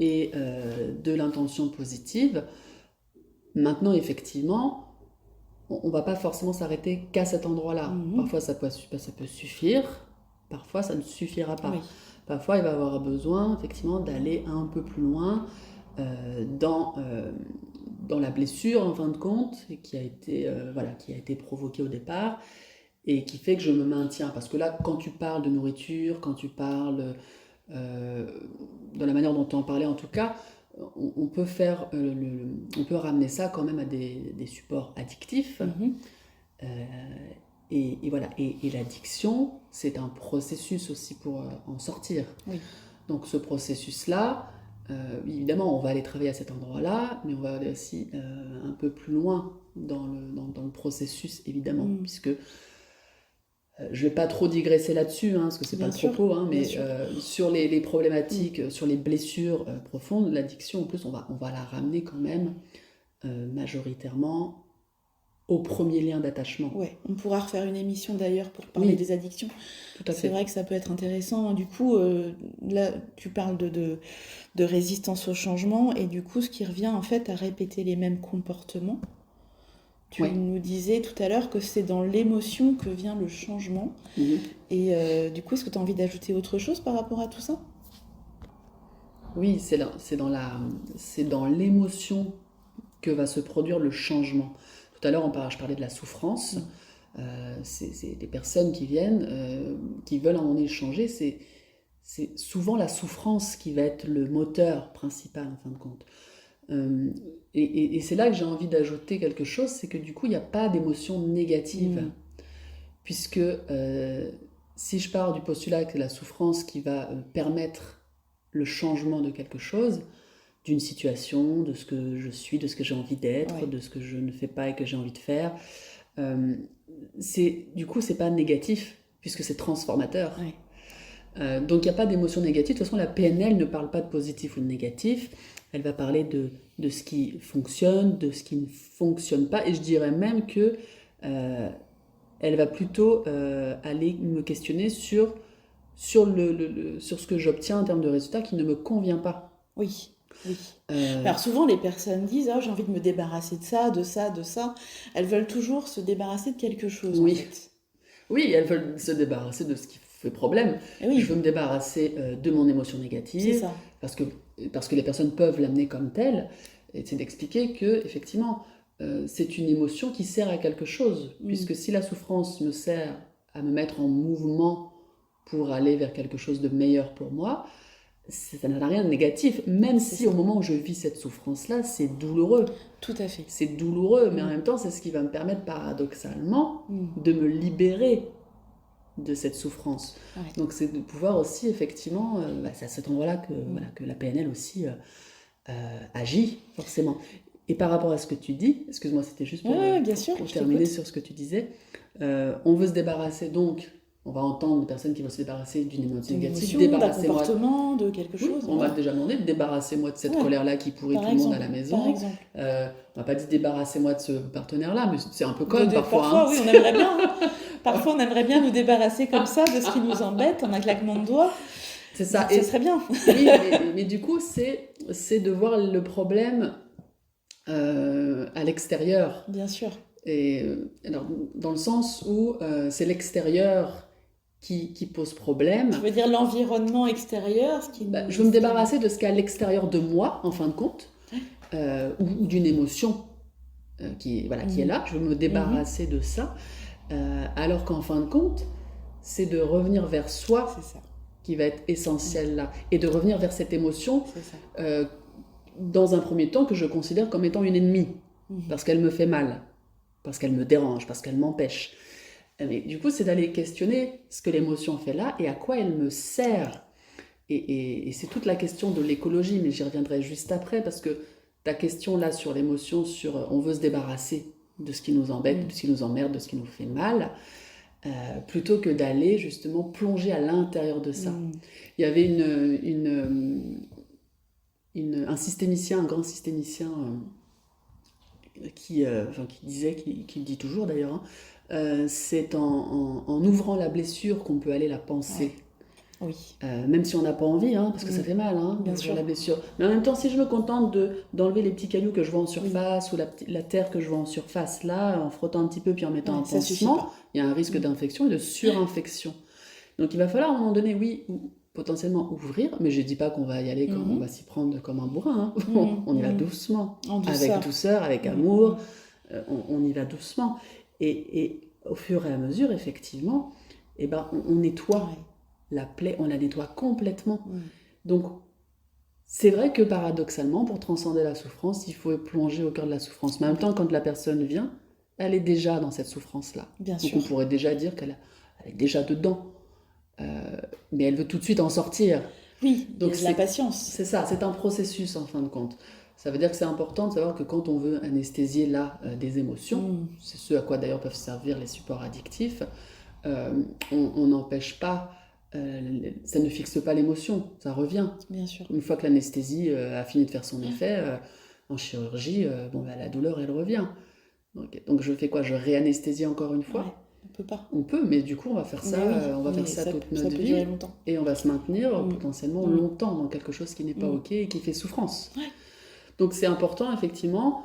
et de l'intention positive. Maintenant, effectivement, on ne va pas forcément s'arrêter qu'à cet endroit-là. Parfois, ça peut suffire, parfois, ça ne suffira pas. Parfois, il va avoir besoin, effectivement, d'aller un peu plus loin dans la blessure, en fin de compte, et qui a été provoquée au départ, et qui fait que je me maintiens. Parce que là, quand tu parles de nourriture, quand tu parles de la manière dont tu en parlais en tout cas, on peut ramener ça quand même à des supports addictifs. Et voilà. Et l'addiction, c'est un processus aussi pour en sortir. Donc ce processus-là, évidemment, on va aller travailler à cet endroit-là, mais on va aller aussi un peu plus loin dans le processus, évidemment, puisque je ne vais pas trop digresser là-dessus, parce que c'est pas le propos, mais sur les problématiques, sur les blessures profondes, l'addiction, en plus, on va la ramener quand même majoritairement au premier lien d'attachement. Ouais, on pourra refaire une émission d'ailleurs pour parler des addictions. Tout à fait. C'est vrai que ça peut être intéressant. Du coup, là, tu parles de résistance au changement, et du coup, ce qui revient en fait à répéter les mêmes comportements. Tu nous disais tout à l'heure que c'est dans l'émotion que vient le changement. Et du coup, est-ce que tu as envie d'ajouter autre chose par rapport à tout ça? Oui, c'est dans l'émotion que va se produire le changement. Tout à l'heure, je parlais de la souffrance. C'est des personnes qui viennent, qui veulent à un moment donné changer. C'est souvent la souffrance qui va être le moteur principal, en fin de compte. Et c'est là que j'ai envie d'ajouter quelque chose, c'est que du coup, il n'y a pas d'émotion négative. Puisque si je pars du postulat que la souffrance qui va permettre le changement de quelque chose, d'une situation, de ce que je suis, de ce que j'ai envie d'être, de ce que je ne fais pas et que j'ai envie de faire, du coup, c'est pas négatif, puisque c'est transformateur. Donc, il n'y a pas d'émotion négative. De toute façon, la PNL ne parle pas de positif ou de négatif. Elle va parler de ce qui fonctionne, de ce qui ne fonctionne pas. Et je dirais même que elle va plutôt aller me questionner sur sur sur ce que j'obtiens en termes de résultats qui ne me convient pas. Oui, oui. Euh, Alors souvent les personnes disent j'ai envie de me débarrasser de ça, de ça, de ça. Elles veulent toujours se débarrasser de quelque chose en oui. fait. Oui, elles veulent se débarrasser de ce qui fait problème. Et oui, Je veux me débarrasser de mon émotion c'est négative ça. parce que les personnes peuvent l'amener comme telle. Et c'est d'expliquer que, effectivement, c'est une émotion qui sert à quelque chose. Puisque si la souffrance me sert à me mettre en mouvement pour aller vers quelque chose de meilleur pour moi, ça n'a rien de négatif. Même C'est si ça. au moment où je vis cette souffrance-là, c'est douloureux. Tout à fait. C'est douloureux, mais en même temps, c'est ce qui va me permettre paradoxalement Mm. de me libérer de cette souffrance. Ouais. Donc c'est de pouvoir aussi effectivement, c'est à cet endroit-là que la PNL aussi agit forcément. Et par rapport à ce que tu dis, excuse-moi, c'était juste pour, Ouais, bien sûr, pour je terminer t'écoute. sur ce que tu disais, on veut se débarrasser donc, on va entendre des personnes qui vont se débarrasser d'une émotion D'une négative, émotion, d'un débarrassez-moi. comportement, de quelque Oui, chose. on va Ouais. déjà demander de débarrassez-moi de cette Ouais. colère-là qui pourrit Par tout le monde à exemple, la par maison. exemple. On va pas dire débarrassez-moi de ce partenaire-là, mais c'est un peu con parfois. Parfois, Hein. oui, on aimerait bien. Parfois, on aimerait bien nous débarrasser comme ça de ce qui nous embête en un claquement de doigts. C'est ça. Ça serait bien. Oui, mais du coup, c'est de voir le problème à l'extérieur. Bien sûr. Et alors, dans le sens où c'est l'extérieur qui pose problème. Tu veux dire l'environnement extérieur, ce qui Je veux me débarrasser de ce qu'il y a à l'extérieur de moi, en fin de compte, ou d'une émotion qui est là. Je veux me débarrasser de ça. Alors qu'en fin de compte, c'est de revenir vers soi C'est ça. qui va être essentiel là. Et de revenir vers cette émotion, C'est ça. dans un premier temps, que je considère comme étant une ennemie. Parce qu'elle me fait mal, parce qu'elle me dérange, parce qu'elle m'empêche. Mais du coup, c'est d'aller questionner ce que l'émotion fait là et à quoi elle me sert. Et c'est toute la question de l'écologie, mais j'y reviendrai juste après, parce que ta question là sur l'émotion, sur on veut se débarrasser de ce qui nous embête, de ce qui nous emmerde, de ce qui nous fait mal, plutôt que d'aller justement plonger à l'intérieur de ça. Il y avait un systémicien, un grand systémicien, qui disait, qui le dit toujours d'ailleurs, c'est en ouvrant la blessure qu'on peut aller la penser. Ouais. Oui. Même si on n'a pas envie, parce que ça fait mal, Bien sûr. la blessure. Mais en même temps, si je me contente d'enlever les petits cailloux que je vois en surface, ou la terre que je vois en surface, là, en frottant un petit peu, puis en mettant un pansement, il y a un risque d'infection et de surinfection. Donc il va falloir à un moment donné, oui, potentiellement ouvrir, mais je ne dis pas qu'on va y aller comme on va s'y prendre comme un bourrin. On y va doucement, avec douceur, avec amour, on y va doucement. Et au fur et à mesure, effectivement, on nettoie la plaie, on la nettoie complètement. Donc, c'est vrai que paradoxalement, pour transcender la souffrance, il faut plonger au cœur de la souffrance. Mais en même temps, quand la personne vient, elle est déjà dans cette souffrance-là. Bien Donc sûr. on pourrait déjà dire qu'elle est déjà dedans. Mais elle veut tout de suite en sortir. Oui, donc la patience. C'est ça, c'est un processus en fin de compte. Ça veut dire que c'est important de savoir que quand on veut anesthésier là des émotions, c'est ce à quoi d'ailleurs peuvent servir les supports addictifs, on n'empêche pas, ça ne fixe pas l'émotion, ça revient. Bien sûr. Une fois que l'anesthésie a fini de faire son effet, en chirurgie, la douleur elle revient. Donc je fais quoi? Je réanesthésie encore une fois? Ouais. On peut pas. On peut, mais du coup, on va faire ça, toute notre vie, et on va se maintenir potentiellement longtemps dans quelque chose qui n'est pas OK et qui fait souffrance. Ouais. Donc c'est important, effectivement,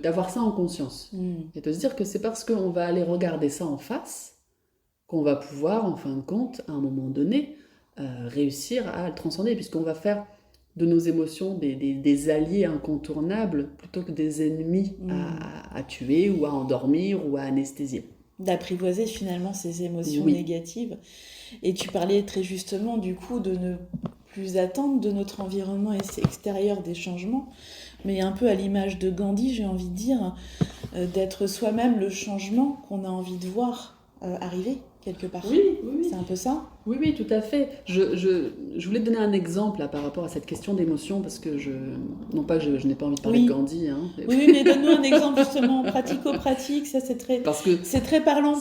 d'avoir ça en conscience. Et de se dire que c'est parce qu'on va aller regarder ça en face qu'on va pouvoir, en fin de compte, à un moment donné, réussir à le transcender, puisqu'on va faire de nos émotions des alliés incontournables plutôt que des ennemis à tuer ou à endormir ou à anesthésier. D'apprivoiser finalement ces émotions négatives. Et tu parlais très justement du coup de ne plus attendre de notre environnement extérieur des changements, mais un peu à l'image de Gandhi, j'ai envie de dire, d'être soi-même le changement qu'on a envie de voir arriver quelque part. Oui. C'est un peu ça? Oui, tout à fait. Je voulais te donner un exemple là, par rapport à cette question d'émotion, parce que non pas que je n'ai pas envie de parler de Gandhi. Oui, mais donne-nous un exemple justement pratico-pratique, ça c'est très parlant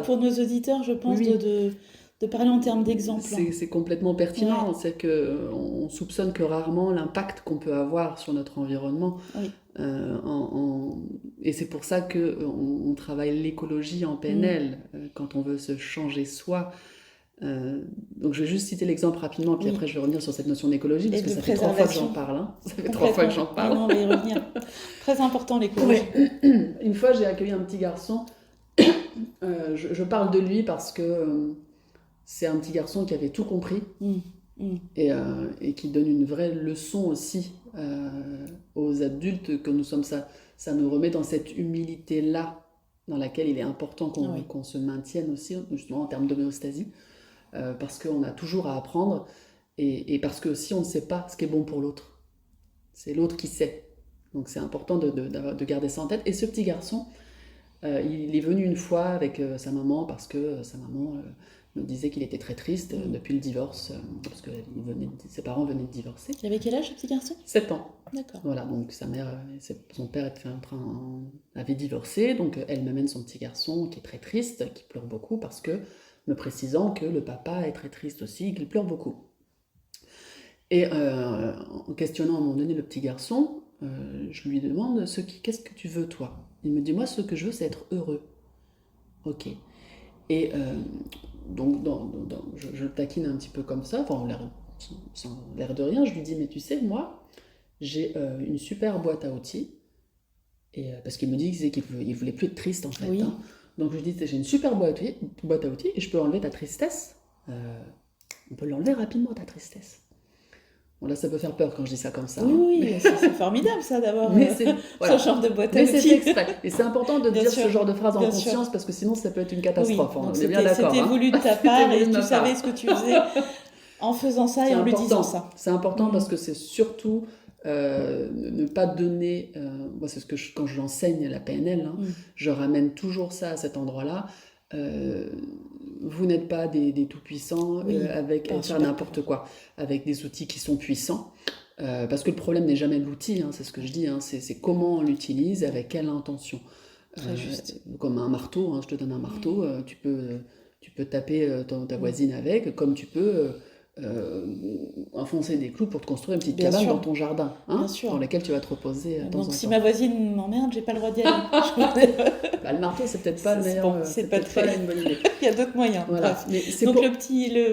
pour nos auditeurs, je pense, de parler en termes d'exemple. C'est complètement pertinent, c'est qu'on soupçonne que rarement l'impact qu'on peut avoir sur notre environnement. Oui. Et c'est pour ça qu'on travaille l'écologie en PNL, quand on veut se changer soi. Donc je vais juste citer l'exemple rapidement, puis Oui. après je vais revenir sur cette notion d'écologie, parce Et que de ça fait 3 fois que j'en préservation. parle. Hein. Ça fait 3 fois que j'en Complètement. parle. Non, on va y revenir. Très important, l'écologie. Ouais. Une fois, j'ai accueilli un petit garçon. Je parle de lui parce que c'est un petit garçon qui avait tout compris Mm, mm. et qui donne une vraie leçon aussi aux adultes que nous sommes. Ça nous remet dans cette humilité-là dans laquelle il est important Ah oui. qu'on se maintienne aussi, justement en termes d'homéostasie, parce qu'on a toujours à apprendre et parce que aussi on ne sait pas ce qui est bon pour l'autre. C'est l'autre qui sait. Donc c'est important de garder ça en tête. Et ce petit garçon, il est venu une fois avec sa maman parce que sa maman me disait qu'il était très triste depuis le divorce, parce que ses parents venaient de divorcer. Il avait quel âge, ce petit garçon? 7 ans. D'accord. Voilà, donc son père avait divorcé, donc elle m'amène son petit garçon qui est très triste, qui pleure beaucoup parce que, me précisant que le papa est très triste aussi, qu'il pleure beaucoup. Et en questionnant à un moment donné le petit garçon, je lui demande qu'est-ce que tu veux toi? Il me dit moi ce que je veux c'est être heureux. Ok. Et donc je le taquine un petit peu comme ça, sans l'air de rien, je lui dis mais tu sais moi j'ai une super boîte à outils, et, parce qu'il me disait qu'il voulait plus être triste en fait. Oui. Hein. Donc je lui dis j'ai une super boîte à outils et je peux enlever ta tristesse. On peut l'enlever rapidement ta tristesse. Bon, là, ça peut faire peur quand je dis ça comme ça. Oui, hein. C'est formidable ça d'avoir voilà. ce genre de boîte à Mais c'est outils. fait exprès. Et c'est important de Bien dire sûr. ce genre de phrase en Bien conscience sûr. parce que sinon ça peut être une Oui, catastrophe. donc On est bien d'accord. c'était Hein. voulu de ta C'était part voulu et de ma tu savais part. ce que tu faisais en faisant ça et en lui disant ça. C'est important Mm. parce que c'est surtout ne pas donner. Moi, c'est quand j'enseigne la PNL, hein, Mm. je ramène toujours ça à cet endroit-là. Vous n'êtes pas des tout-puissants Oui, avec pas un faire super n'importe quoi, avec des outils qui sont puissants. Parce que le problème n'est jamais l'outil, hein, c'est ce que je dis, hein, c'est comment on l'utilise, avec quelle intention. Très juste. Comme un marteau, hein, je te donne un marteau, tu peux taper ta voisine avec, comme tu peux enfoncer des clous pour te construire une petite Bien cabane sûr. dans ton jardin, hein, Bien sûr. dans laquelle tu vas te reposer de temps en Donc si temps. ma voisine m'emmerde, j'ai pas le droit d'y aller. Bah, le marteau, c'est peut-être pas le C'est meilleur, bon, c'est c'est pas peut-être très- pas une bonne idée. Il y a d'autres moyens. Voilà. Bref. Mais c'est Donc pour...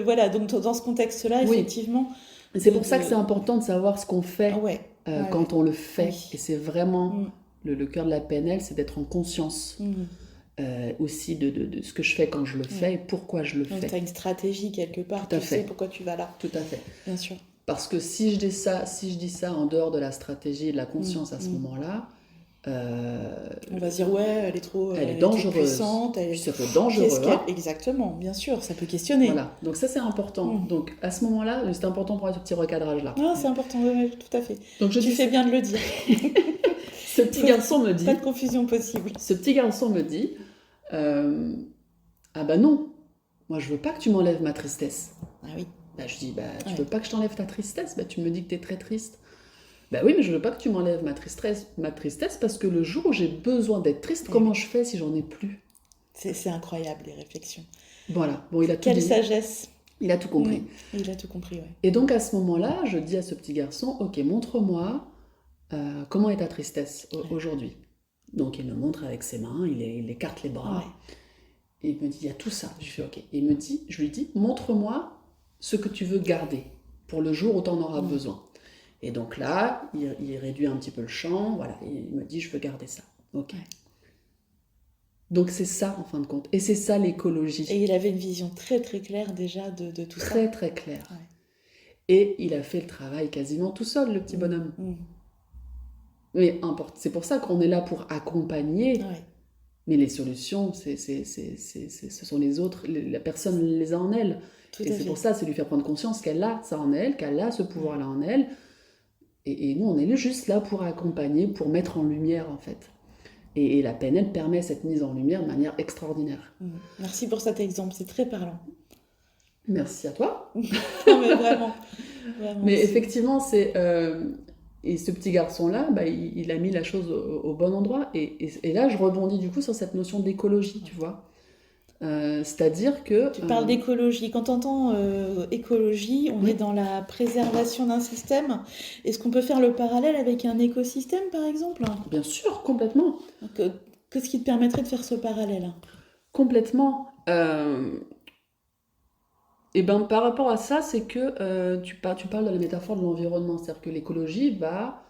voilà, donc dans ce contexte-là, Oui. effectivement. C'est pour ça que c'est important de savoir ce qu'on fait Ah ouais. Ouais, quand on le fait. Oui. Et c'est vraiment Mm. le cœur de la PNL, c'est d'être en conscience aussi de ce que je fais quand je le fais et pourquoi je le Donc fais. tu as une stratégie quelque part, Tout à tu fait. sais pourquoi tu vas là. Tout à fait. Bien sûr. Parce que si je dis ça en dehors de la stratégie et de la conscience à ce moment-là, On va se dire, ouais, elle est trop dangereuse. puissante. Puis ça peut être dangereux. Hein. Exactement, bien sûr, ça peut questionner. Voilà, donc ça c'est important. Donc à ce moment-là, c'est important pour moi ce petit recadrage-là. Ah, c'est important, ouais, tout à fait. Donc Tu fais bien de le dire. Ce petit garçon me dit... Pas de confusion possible. Ce petit garçon me dit, ah bah non, moi je veux pas que tu m'enlèves ma tristesse. Ah oui. Bah je dis, bah tu Ouais. veux pas que je t'enlève ta tristesse, bah tu me dis que t'es très triste. Bah oui, mais je veux pas que tu m'enlèves ma tristesse parce que le jour où j'ai besoin d'être triste, comment je fais si j'en ai plus? C'est incroyable, les réflexions. Voilà, bon il a tout Quelle dit. sagesse. Il a tout compris. Il a tout compris, ouais. Et donc à ce moment-là, je dis à ce petit garçon, ok, montre-moi comment est ta tristesse aujourd'hui. Donc il me montre avec ses mains, il écarte les bras. Ouais. Et il me dit, il y a tout ça. Je fais, ok. Et je lui dis, montre-moi ce que tu veux garder pour le jour où tu en auras besoin. Et donc là, il réduit un petit peu le champ, voilà, et il me dit, je veux garder ça. Ok. Ouais. Donc c'est ça, en fin de compte. Et c'est ça l'écologie. Et il avait une vision très très claire déjà de tout ça. Très très claire. Ouais. Et il a fait le travail quasiment tout seul, le petit bonhomme. Mais c'est pour ça qu'on est là pour accompagner. Ouais. Mais les solutions, ce sont les autres, la personne les a en elle. Tout Et à c'est fait. pour ça, c'est lui faire prendre conscience qu'elle a ça en elle, qu'elle a ce pouvoir-là en elle. Et nous, on est juste là pour accompagner, pour mettre en lumière, en fait. Et la PNL permet cette mise en lumière de manière extraordinaire. Merci pour cet exemple, c'est très parlant. Merci à toi. Non, mais vraiment. Mais effectivement, et ce petit garçon-là, bah, il a mis la chose au bon endroit. Et là, je rebondis du coup sur cette notion d'écologie, tu vois. C'est-à-dire que... Tu parles d'écologie. Quand on entend écologie, on est dans la préservation d'un système. Est-ce qu'on peut faire le parallèle avec un écosystème, par exemple? Bien sûr, complètement. Qu'est-ce qui te permettrait de faire ce parallèle? Complètement. Et ben, par rapport à ça, c'est que tu parles de la métaphore de l'environnement, c'est-à-dire que l'écologie va,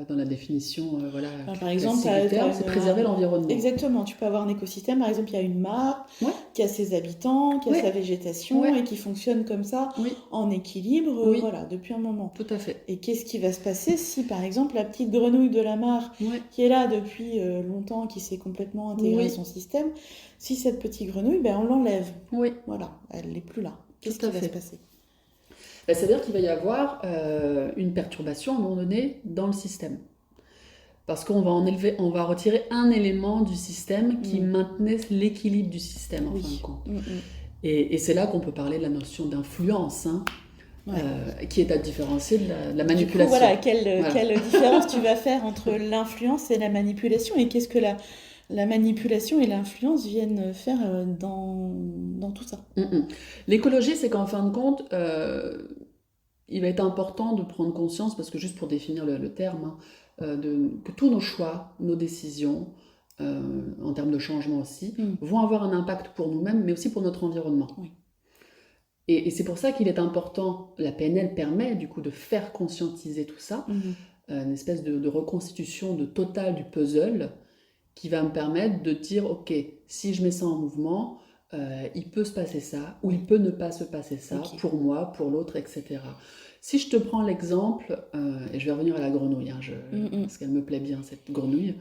dans la définition voilà, Enfin, par exemple, classique du terme, c'est préserver l'environnement. Exactement, tu peux avoir un écosystème, par exemple, il y a une mare Ouais, qui a ses habitants, qui a ouais, sa végétation ouais, et qui fonctionne comme ça oui, en équilibre, oui, voilà, depuis un moment. tout à fait. Et qu'est-ce qui va se passer si, par exemple, la petite grenouille de la mare Ouais, qui est là depuis longtemps, qui s'est complètement intégrée à oui, son système, si cette petite grenouille, ben, on l'enlève, oui, voilà, elle n'est plus là. Qu'est-ce tout à qui va se fait. passer? Ben, c'est-à-dire qu'il va y avoir une perturbation à un moment donné dans le système. Parce qu'on va on va retirer un élément du système qui Mm. maintenait l'équilibre du système en fin de Oui. compte. Mm, mm. Et c'est là qu'on peut parler de la notion d'influence, hein, Ouais. qui est à différencier de la Du coup, manipulation. voilà, Voilà. quelle différence tu vas faire entre l'influence et la manipulation et qu'est-ce que la manipulation et l'influence viennent faire dans tout ça? L'écologie, c'est qu'en fin de compte, il va être important de prendre conscience, parce que juste pour définir le terme, hein, que tous nos choix, nos décisions, en termes de changement aussi, Mm. vont avoir un impact pour nous-mêmes, mais aussi pour notre environnement. Oui. Et c'est pour ça qu'il est important, la PNL permet du coup de faire conscientiser tout ça, Mhm. une espèce de reconstitution de totale du puzzle qui va me permettre de dire, ok, si je mets ça en mouvement, il peut se passer ça, ou il peut ne pas se passer ça, Ok. pour moi, pour l'autre, etc. Si je te prends l'exemple, et je vais revenir à la grenouille, hein, parce qu'elle me plaît bien, cette grenouille.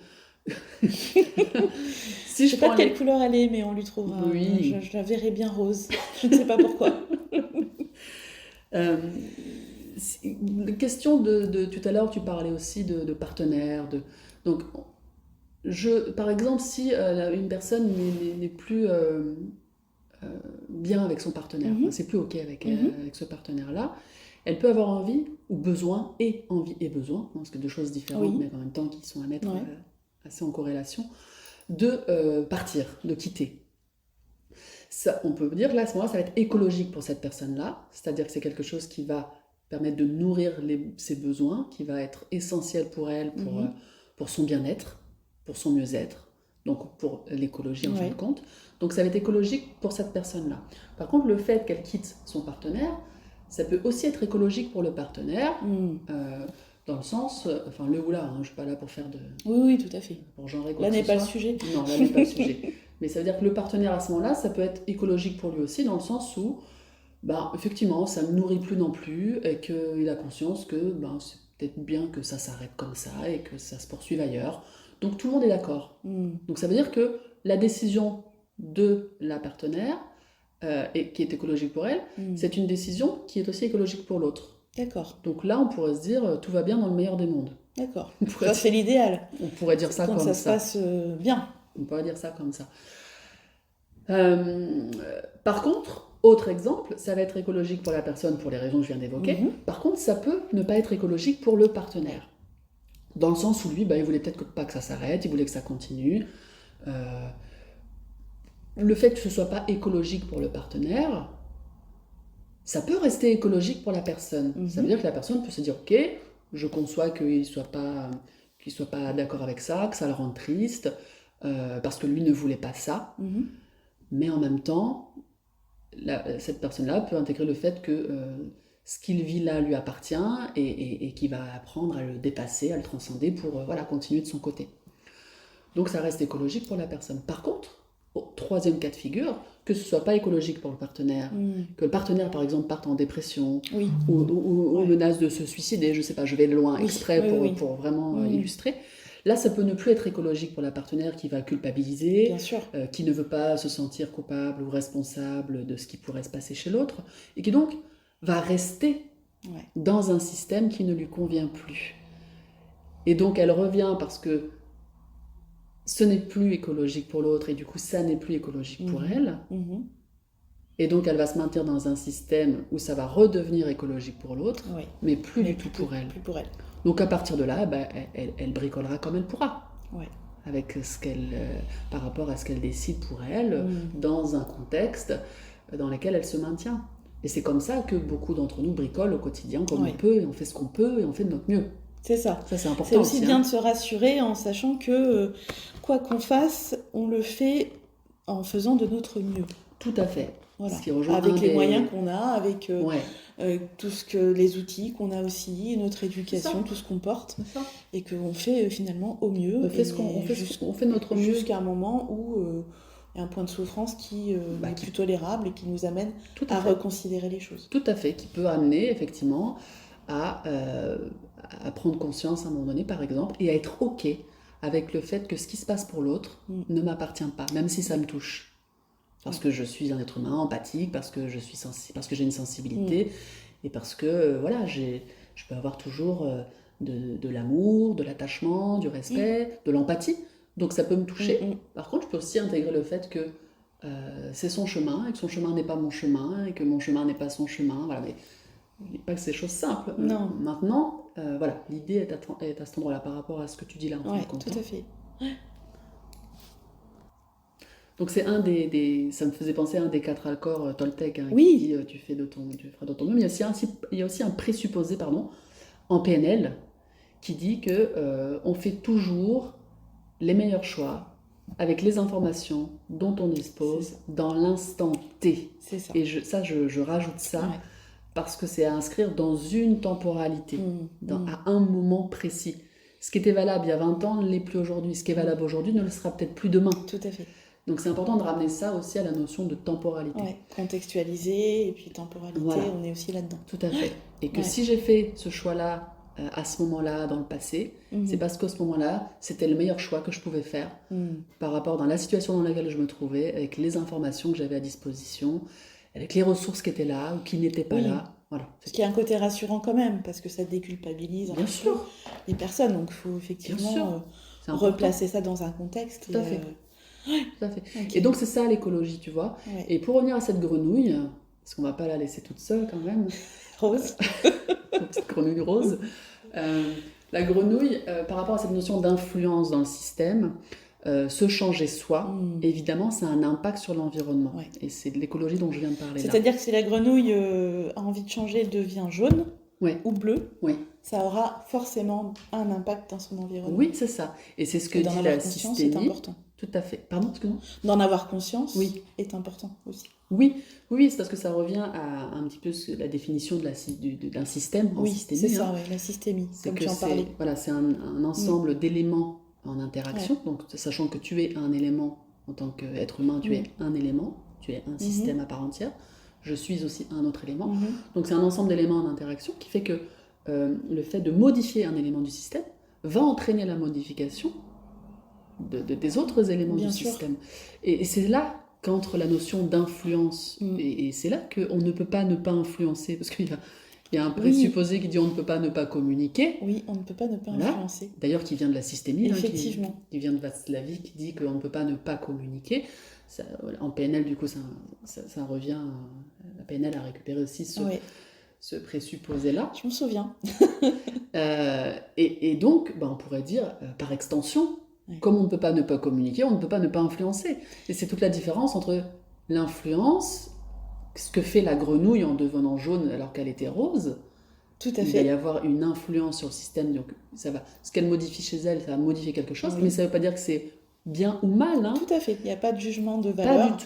Si Je sais pas de quelle couleur elle est, mais on lui trouvera. Oui. Je la verrai bien rose. Je ne sais pas pourquoi. Euh, la question tout à l'heure, tu parlais aussi de partenaires. Donc, par exemple, si une personne n'est plus bien avec son partenaire, Mhm. c'est plus OK avec Mhm. ce partenaire-là, elle peut avoir envie ou besoin, et envie et besoin, hein, parce que deux choses différentes, Oui. mais en même temps qui sont à mettre Ouais. assez en corrélation, de partir, de quitter. Ça, on peut dire là, à ce moment-là, ça va être écologique pour cette personne-là, c'est-à-dire que c'est quelque chose qui va permettre de nourrir ses besoins, qui va être essentiel pour elle, Mhm. pour son bien-être, pour son mieux-être, donc pour l'écologie en fin Ouais. de compte. Donc ça va être écologique pour cette personne-là. Par contre, le fait qu'elle quitte son partenaire, ça peut aussi être écologique pour le partenaire, Mm. dans le sens, enfin le ou la, hein, je ne suis pas là pour faire Oui, oui, tout à fait. pour genrer quoi Là que n'est ce pas le soit. sujet. Non, là n'est pas le sujet. Mais ça veut dire que le partenaire à ce moment-là, ça peut être écologique pour lui aussi, dans le sens où, ben, effectivement, ça ne me nourrit plus non plus, et qu'il a conscience que ben, c'est peut-être bien que ça s'arrête comme ça, et que ça se poursuive ailleurs. Donc tout le monde est d'accord. Mm. Donc ça veut dire que la décision de la partenaire, et qui est écologique pour elle, Mm. c'est une décision qui est aussi écologique pour l'autre. D'accord, Donc là, on pourrait se dire, tout va bien dans le meilleur des mondes. d'accord. On pourrait Ça, dire, c'est l'idéal. on pourrait dire ça Quand comme ça se ça. passe bien. On pourrait dire ça comme ça. Par contre, autre exemple, ça va être écologique pour la personne pour les raisons que je viens d'évoquer. Mhm. Par contre, ça peut ne pas être écologique pour le partenaire. Dans le sens où lui, bah, il voulait peut-être pas que ça s'arrête, il voulait que ça continue. Le fait que ce soit pas écologique pour le partenaire, ça peut rester écologique pour la personne. Mhm. Ça veut dire que la personne peut se dire, ok, je conçois qu'il soit pas d'accord avec ça, que ça le rende triste, parce que lui ne voulait pas ça. Mhm. Mais en même temps, cette personne-là peut intégrer le fait que ce qu'il vit là lui appartient, et qu'il va apprendre à le dépasser, à le transcender pour voilà, continuer de son côté. Donc ça reste écologique pour la personne. Par contre, au troisième cas de figure, que ce soit pas écologique pour le partenaire, Mm. que le partenaire par exemple parte en dépression, Oui. ou Ouais. menace de se suicider, je sais pas, je vais loin Oui, exprès oui. pour vraiment Mm. illustrer. Là, ça peut ne plus être écologique pour la partenaire qui va culpabiliser, Bien sûr. qui ne veut pas se sentir coupable ou responsable de ce qui pourrait se passer chez l'autre, et qui donc va rester Ouais. dans un système qui ne lui convient plus. Et donc elle revient parce que ce n'est plus écologique pour l'autre, et du coup ça n'est plus écologique pour Mhm. elle, Mhm. et donc elle va se maintenir dans un système où ça va redevenir écologique pour l'autre, Ouais. mais plus Mais du tout pour elle. Plus pour elle. Donc à partir de là, bah, elle bricolera comme elle pourra, Ouais. avec par rapport à ce qu'elle décide pour elle, Mm. dans un contexte dans lequel elle se maintient. Et c'est comme ça que beaucoup d'entre nous bricolent au quotidien comme Ouais. on peut, et on fait ce qu'on peut, et on fait de notre mieux. C'est ça. Ça, c'est important C'est aussi bien hein. de se rassurer en sachant que quoi qu'on fasse, on le fait en faisant de notre mieux. Tout à fait. Voilà. Ce qui rejoint Avec un les des... moyens qu'on a, avec Ouais, les outils qu'on a aussi, notre c'est éducation, ça, tout ce qu'on porte, c'est ça. et qu'on fait finalement au mieux, On fait notre mieux. jusqu'à un moment où il y a un point de souffrance qui n'est Qui plus tolérable et qui nous amène Tout à à fait. reconsidérer les choses. Tout à fait, qui peut amener effectivement à, à prendre conscience à un moment donné, par exemple, et à être OK avec le fait que ce qui se passe pour l'autre ne m'appartient pas, même si ça me touche. Parce que je suis un être humain empathique, parce que parce que j'ai une sensibilité, et parce que voilà, je peux avoir toujours de l'amour, de l'attachement, du respect, de l'empathie. Donc ça peut me toucher. Par contre, je peux aussi intégrer le fait que c'est son chemin, et que son chemin n'est pas mon chemin, et que mon chemin n'est pas son chemin. Voilà, mais il n'est pas que c'est choses simples. Non. Maintenant, voilà, l'idée est à cet endroit-là par rapport à ce que tu dis là en fin Ouais, de compte. tout à fait. Donc c'est ça me faisait penser à un des 4 accords Toltec Oui. qui dit tu feras de ton mieux. Mais il y a aussi un présupposé en PNL qui dit que on fait toujours les meilleurs choix avec les informations dont on dispose dans l'instant T. C'est ça. Et je rajoute ça parce que c'est à inscrire dans une temporalité, à un moment précis. Ce qui était valable il y a 20 ans ne l'est plus aujourd'hui. Ce qui est valable aujourd'hui ne le sera peut-être plus demain. Tout à fait. Donc c'est important de ramener ça aussi à la notion de temporalité. Ouais, contextualiser et puis temporalité, Voilà. on est aussi là-dedans. Tout à fait. Et que si j'ai fait ce choix-là à ce moment-là dans le passé, c'est parce qu'à ce moment-là, c'était le meilleur choix que je pouvais faire par rapport dans la situation dans laquelle je me trouvais, avec les informations que j'avais à disposition, avec les ressources qui étaient là ou qui n'étaient pas là. Voilà. Ce qui est un côté rassurant quand même, parce que ça déculpabilise Bien sûr. les personnes. Donc il faut effectivement replacer ça dans un contexte. Tout à fait. Tout à fait. Okay. Et donc c'est ça l'écologie, tu vois. Ouais. Et pour revenir à cette grenouille, parce qu'on va pas la laisser toute seule quand même. Rose. Petite grenouille rose. La grenouille, par rapport à cette notion d'influence dans le système, se changer soi, évidemment, ça a un impact sur l'environnement. Ouais. Et c'est de l'écologie dont je viens de parler. C'est-à-dire que si la grenouille a envie de changer, devient jaune ou bleu, ça aura forcément un impact dans son environnement. Oui, c'est ça. Et c'est ce que dit la systémie. C'est important. Tout à fait. Pardon, excuse-moi. D'en avoir conscience est important aussi. Oui, c'est parce que ça revient à un petit peu la définition d'un système. Oui, c'est ça, la systémie, comme tu en parlais. Voilà, c'est un ensemble d'éléments en interaction. Donc, sachant que tu es un élément en tant qu'être humain, tu es un élément, tu es un système à part entière. Je suis aussi un autre élément. Donc, c'est un ensemble d'éléments en interaction qui fait que le fait de modifier un élément du système va entraîner la modification des autres éléments du système. Et c'est là qu'entre la notion d'influence, et c'est là qu'on ne peut pas ne pas influencer, parce qu'il y a un présupposé qui dit on ne peut pas ne pas communiquer. Oui, on ne peut pas ne pas influencer. D'ailleurs, qui vient de la systémie, effectivement. Qui vient de Václavic, qui dit qu'on ne peut pas ne pas communiquer. Ça, en PNL, du coup, ça revient... La PNL a récupéré aussi ce présupposé-là. Je me souviens. Et donc, on pourrait dire, par extension, comme on ne peut pas ne pas communiquer, on ne peut pas ne pas influencer. Et c'est toute la différence entre l'influence, ce que fait la grenouille en devenant jaune alors qu'elle était rose. Tout à fait. Il va y avoir une influence sur le système, donc ça va. Ce qu'elle modifie chez elle, ça va modifier quelque chose, mais ça ne veut pas dire que c'est bien ou mal. Hein. Tout à fait. Il n'y a pas de jugement de valeur.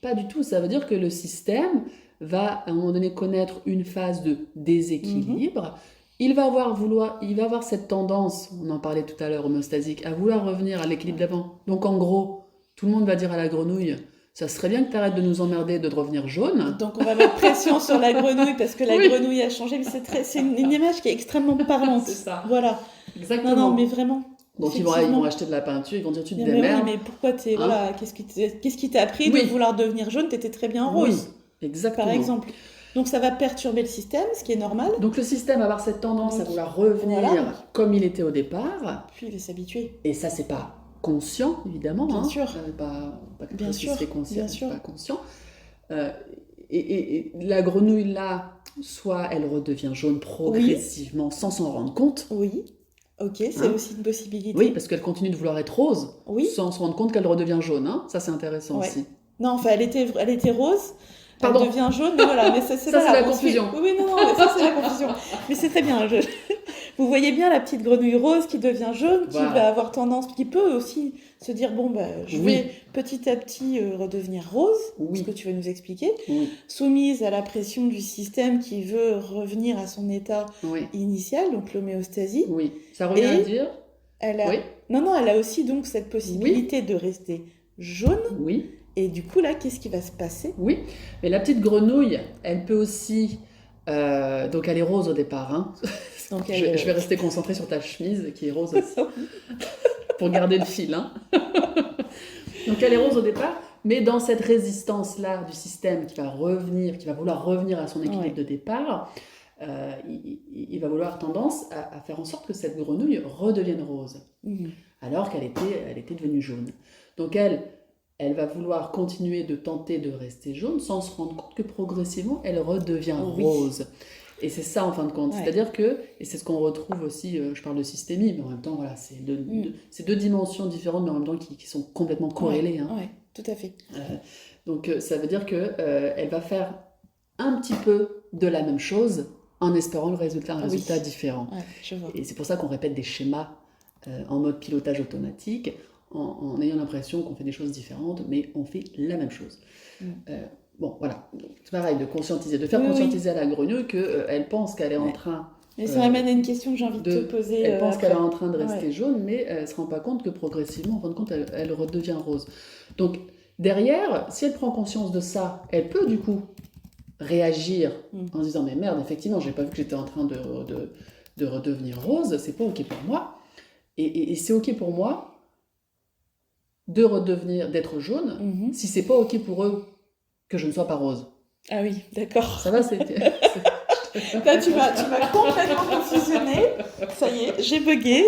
Pas du tout. Ça veut dire que le système va à un moment donné connaître une phase de déséquilibre. Il va avoir cette tendance, on en parlait tout à l'heure, homéostasique, à vouloir revenir à l'équilibre d'avant. Donc en gros, tout le monde va dire à la grenouille, ça serait bien que tu arrêtes de nous emmerder, de revenir jaune. Donc on va mettre pression sur la grenouille parce que la grenouille a changé, mais c'est une image qui est extrêmement parlante. C'est ça. Voilà. Exactement. Non, mais vraiment. Donc ils vont acheter de la peinture, ils vont dire tu te démerdes. Oui, mais pourquoi voilà, qu'est-ce qui t'a appris de vouloir devenir jaune? T'étais très bien rose. Oui, exactement. Par exemple. Donc ça va perturber le système, ce qui est normal. Donc le système va avoir cette tendance à vouloir revenir comme il était au départ. Puis il va s'habituer. Et ça, c'est pas conscient, évidemment. Bien sûr. Pas quelque bien chose sûr. qui se fait conscient, Bien sûr. pas conscient. Et la grenouille là, soit elle redevient jaune progressivement sans s'en rendre compte. Oui. Ok, c'est aussi une possibilité. Oui, parce qu'elle continue de vouloir être rose sans se rendre compte qu'elle redevient jaune. Hein. Ça, c'est intéressant aussi. Non, enfin, elle était rose. Pardon. Elle devient jaune, mais voilà. Mais c'est la confusion. Oui, non, mais ça, c'est la confusion. Mais c'est très bien. Vous voyez bien la petite grenouille rose qui devient jaune, qui Voilà. va avoir tendance, qui peut aussi se dire, bon, je Oui. vais petit à petit redevenir rose, Oui. ce que tu vas nous expliquer, Oui. soumise à la pression du système qui veut revenir à son état Oui. initial, donc l'homéostasie. Oui. Ça revient à Et dire. elle a... Oui. Non, elle a aussi donc cette possibilité de rester jaune. Oui. Et du coup, là, qu'est-ce qui va se passer? Oui. Mais la petite grenouille, elle peut aussi. Donc elle est rose au départ. Hein. Donc, Je vais rester concentrée sur ta chemise qui est rose aussi. Pour garder le fil. Hein. Donc elle est rose au départ, mais dans cette résistance-là du système qui va vouloir revenir à son équilibre de départ, il va vouloir tendance à faire en sorte que cette grenouille redevienne rose, alors qu'elle était devenue jaune. Donc elle va vouloir continuer de tenter de rester jaune sans se rendre compte que progressivement, elle redevient rose. Et c'est ça en fin de compte. C'est-à-dire que, et c'est ce qu'on retrouve aussi, je parle de systémie, mais en même temps, voilà, c'est deux dimensions différentes, mais en même temps qui sont complètement corrélées. Oui, tout à fait. Donc ça veut dire qu'elle va faire un petit peu de la même chose en espérant un résultat différent. Ouais, je vois. Et c'est pour ça qu'on répète des schémas en mode pilotage automatique, en ayant l'impression qu'on fait des choses différentes, mais on fait la même chose. Bon, voilà, c'est pareil, de faire conscientiser à la grenouille qu'elle pense qu'elle est en train... Mais ça m'amène à une question que j'ai envie de te poser. Elle pense qu'elle est en train de rester jaune, mais elle ne se rend pas compte que progressivement, en fin de compte, elle redevient rose. Donc, derrière, si elle prend conscience de ça, elle peut du coup réagir en se disant « Mais merde, effectivement, j'ai pas vu que j'étais en train de redevenir rose, c'est pas OK pour moi. » Et c'est OK pour moi d'être jaune si c'est pas OK pour eux que je ne sois pas rose. Ah oui, d'accord. Ça va, Là, tu m'as complètement confusionnée. Ça y est, j'ai bugué.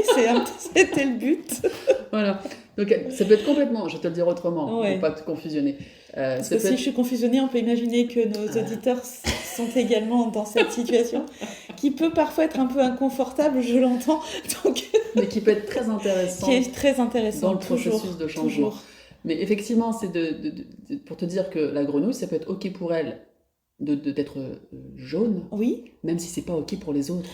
C'était le but. Voilà. Donc, ça peut être complètement, je vais te le dire autrement, pour pas te confusionner. Parce que si je suis confusionnée, on peut imaginer que nos auditeurs sont également dans cette situation, qui peut parfois être un peu inconfortable, je l'entends. Mais qui peut être très intéressant. Qui est très intéressant dans le processus de changement. Toujours. Mais effectivement, c'est pour te dire que la grenouille, ça peut être OK pour elle d'être jaune, même si c'est pas OK pour les autres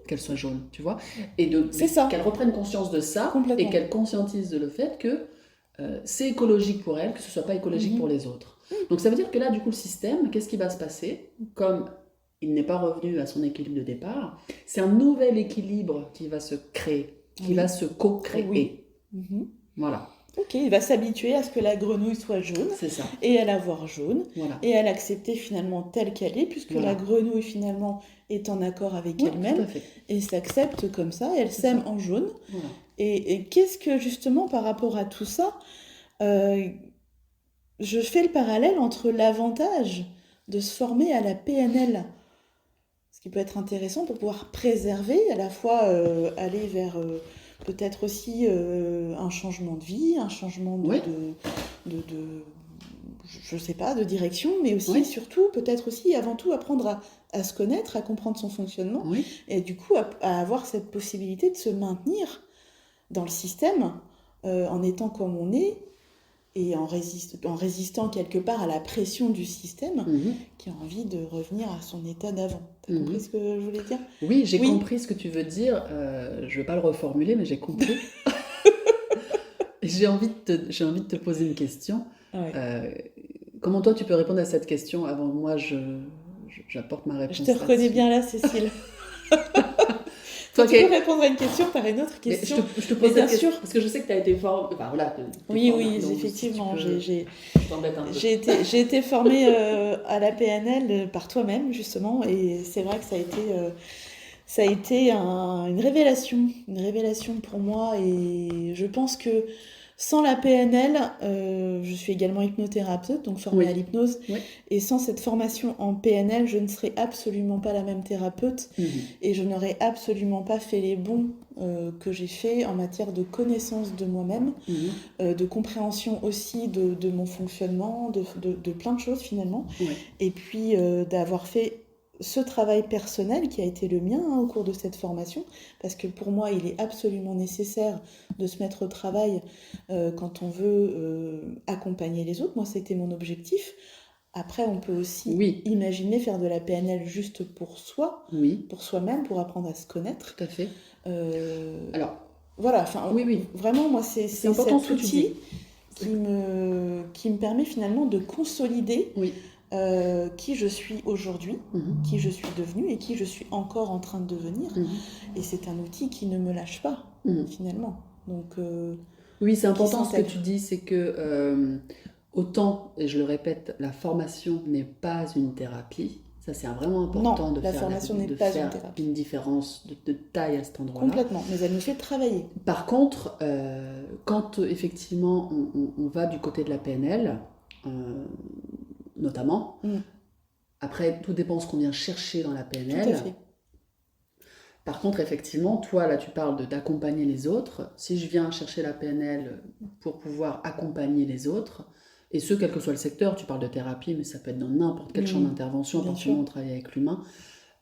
qu'elle soit jaune, tu vois, et qu'elle reprenne conscience de ça et qu'elle conscientise le fait que c'est écologique pour elle, que ce soit pas écologique pour les autres. Donc ça veut dire que là, du coup, le système, qu'est-ce qui va se passer? Comme il n'est pas revenu à son équilibre de départ, c'est un nouvel équilibre qui va se créer, qui va se co-créer. Voilà. Ok, il va s'habituer à ce que la grenouille soit jaune. C'est ça. Et à la voir jaune. Voilà. Et à l'accepter finalement telle qu'elle est, puisque la grenouille finalement est en accord avec elle-même. Et s'accepte comme ça, elle s'aime en jaune. Voilà. Et qu'est-ce que justement par rapport à tout ça, je fais le parallèle entre l'avantage de se former à la PNL, ce qui peut être intéressant pour pouvoir préserver, à la fois aller vers... peut-être aussi un changement de vie, un changement je sais pas, de direction, mais aussi, surtout, peut-être aussi, avant tout, apprendre à se connaître, à comprendre son fonctionnement, et du coup, à avoir cette possibilité de se maintenir dans le système, en étant comme on est, et en résistant quelque part à la pression du système, qui a envie de revenir à son état d'avant. T'as compris ce que je voulais dire? Oui, j'ai compris ce que tu veux dire. Je ne vais pas le reformuler, mais j'ai compris. J'ai envie de te poser une question. Comment toi, tu peux répondre à cette question avant que moi, j'apporte ma réponse? Je te reconnais bien là, Cécile. Toi, tu peux répondre à une question par une autre question. Je te pose cette question parce que je sais que tu as été formée. Enfin, voilà, oui, effectivement. J'ai été formée à la PNL par toi-même, justement. Et c'est vrai que ça a été une révélation pour moi. Et je pense que sans la PNL, je suis également hypnothérapeute, donc formée à l'hypnose. Et sans cette formation en PNL, je ne serais absolument pas la même thérapeute. Et je n'aurais absolument pas fait les bons que j'ai fait en matière de connaissance de moi-même, de compréhension aussi de mon fonctionnement, de plein de choses finalement. Et puis d'avoir fait ce travail personnel qui a été le mien au cours de cette formation, parce que pour moi il est absolument nécessaire de se mettre au travail quand on veut accompagner les autres. Moi c'était mon objectif, Après, on peut aussi Oui, imaginer faire de la PNL juste pour soi, oui, pour soi-même, pour apprendre à se connaître. tout à fait. Euh, Alors, voilà, enfin, oui, oui, vraiment, moi, c'est c'est important ce cet que tu dis. outil qui me permet finalement de consolider Oui. qui je suis aujourd'hui, Mhm, qui je suis devenue et qui je suis encore en train de devenir. mhm, Et c'est un outil qui ne me lâche pas, mhm. finalement. Donc, Oui, c'est et qui important ce que s'intègre. tu dis, c'est que autant, et je le répète, la formation n'est pas une thérapie. Ça, c'est vraiment important Non, la formation n'est de pas une faire thérapie. une différence de taille à cet endroit-là. Complètement. Mais elle nous fait travailler. Par contre, quand effectivement on va du côté de la PNL, euh, notamment, Mm, après tout dépend ce qu'on vient chercher dans la tout à PNL. fait. Par contre, effectivement, toi là tu parles d'accompagner les autres. Si je viens chercher la PNL pour pouvoir accompagner les autres, et ce quel que soit le secteur, tu parles de thérapie, mais ça peut être dans n'importe quel champ Mm, d'intervention, à bien partir du sûr. moment où on travaille avec l'humain,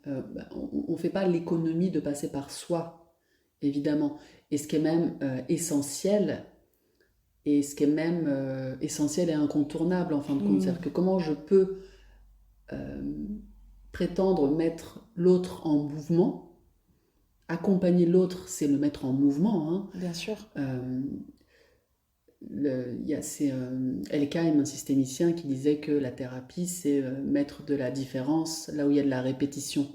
on ne fait pas l'économie de passer par soi, évidemment. Et ce qui est même essentiel, et ce qui est même essentiel et incontournable en fin de compte, Mm, c'est-à-dire que comment je peux euh, prétendre mettre l'autre en mouvement. Accompagner l'autre, c'est le mettre en mouvement. Hein. bien sûr. C'est Elkheim, un systémicien, qui disait que la thérapie, c'est mettre de la différence là où il y a de la répétition.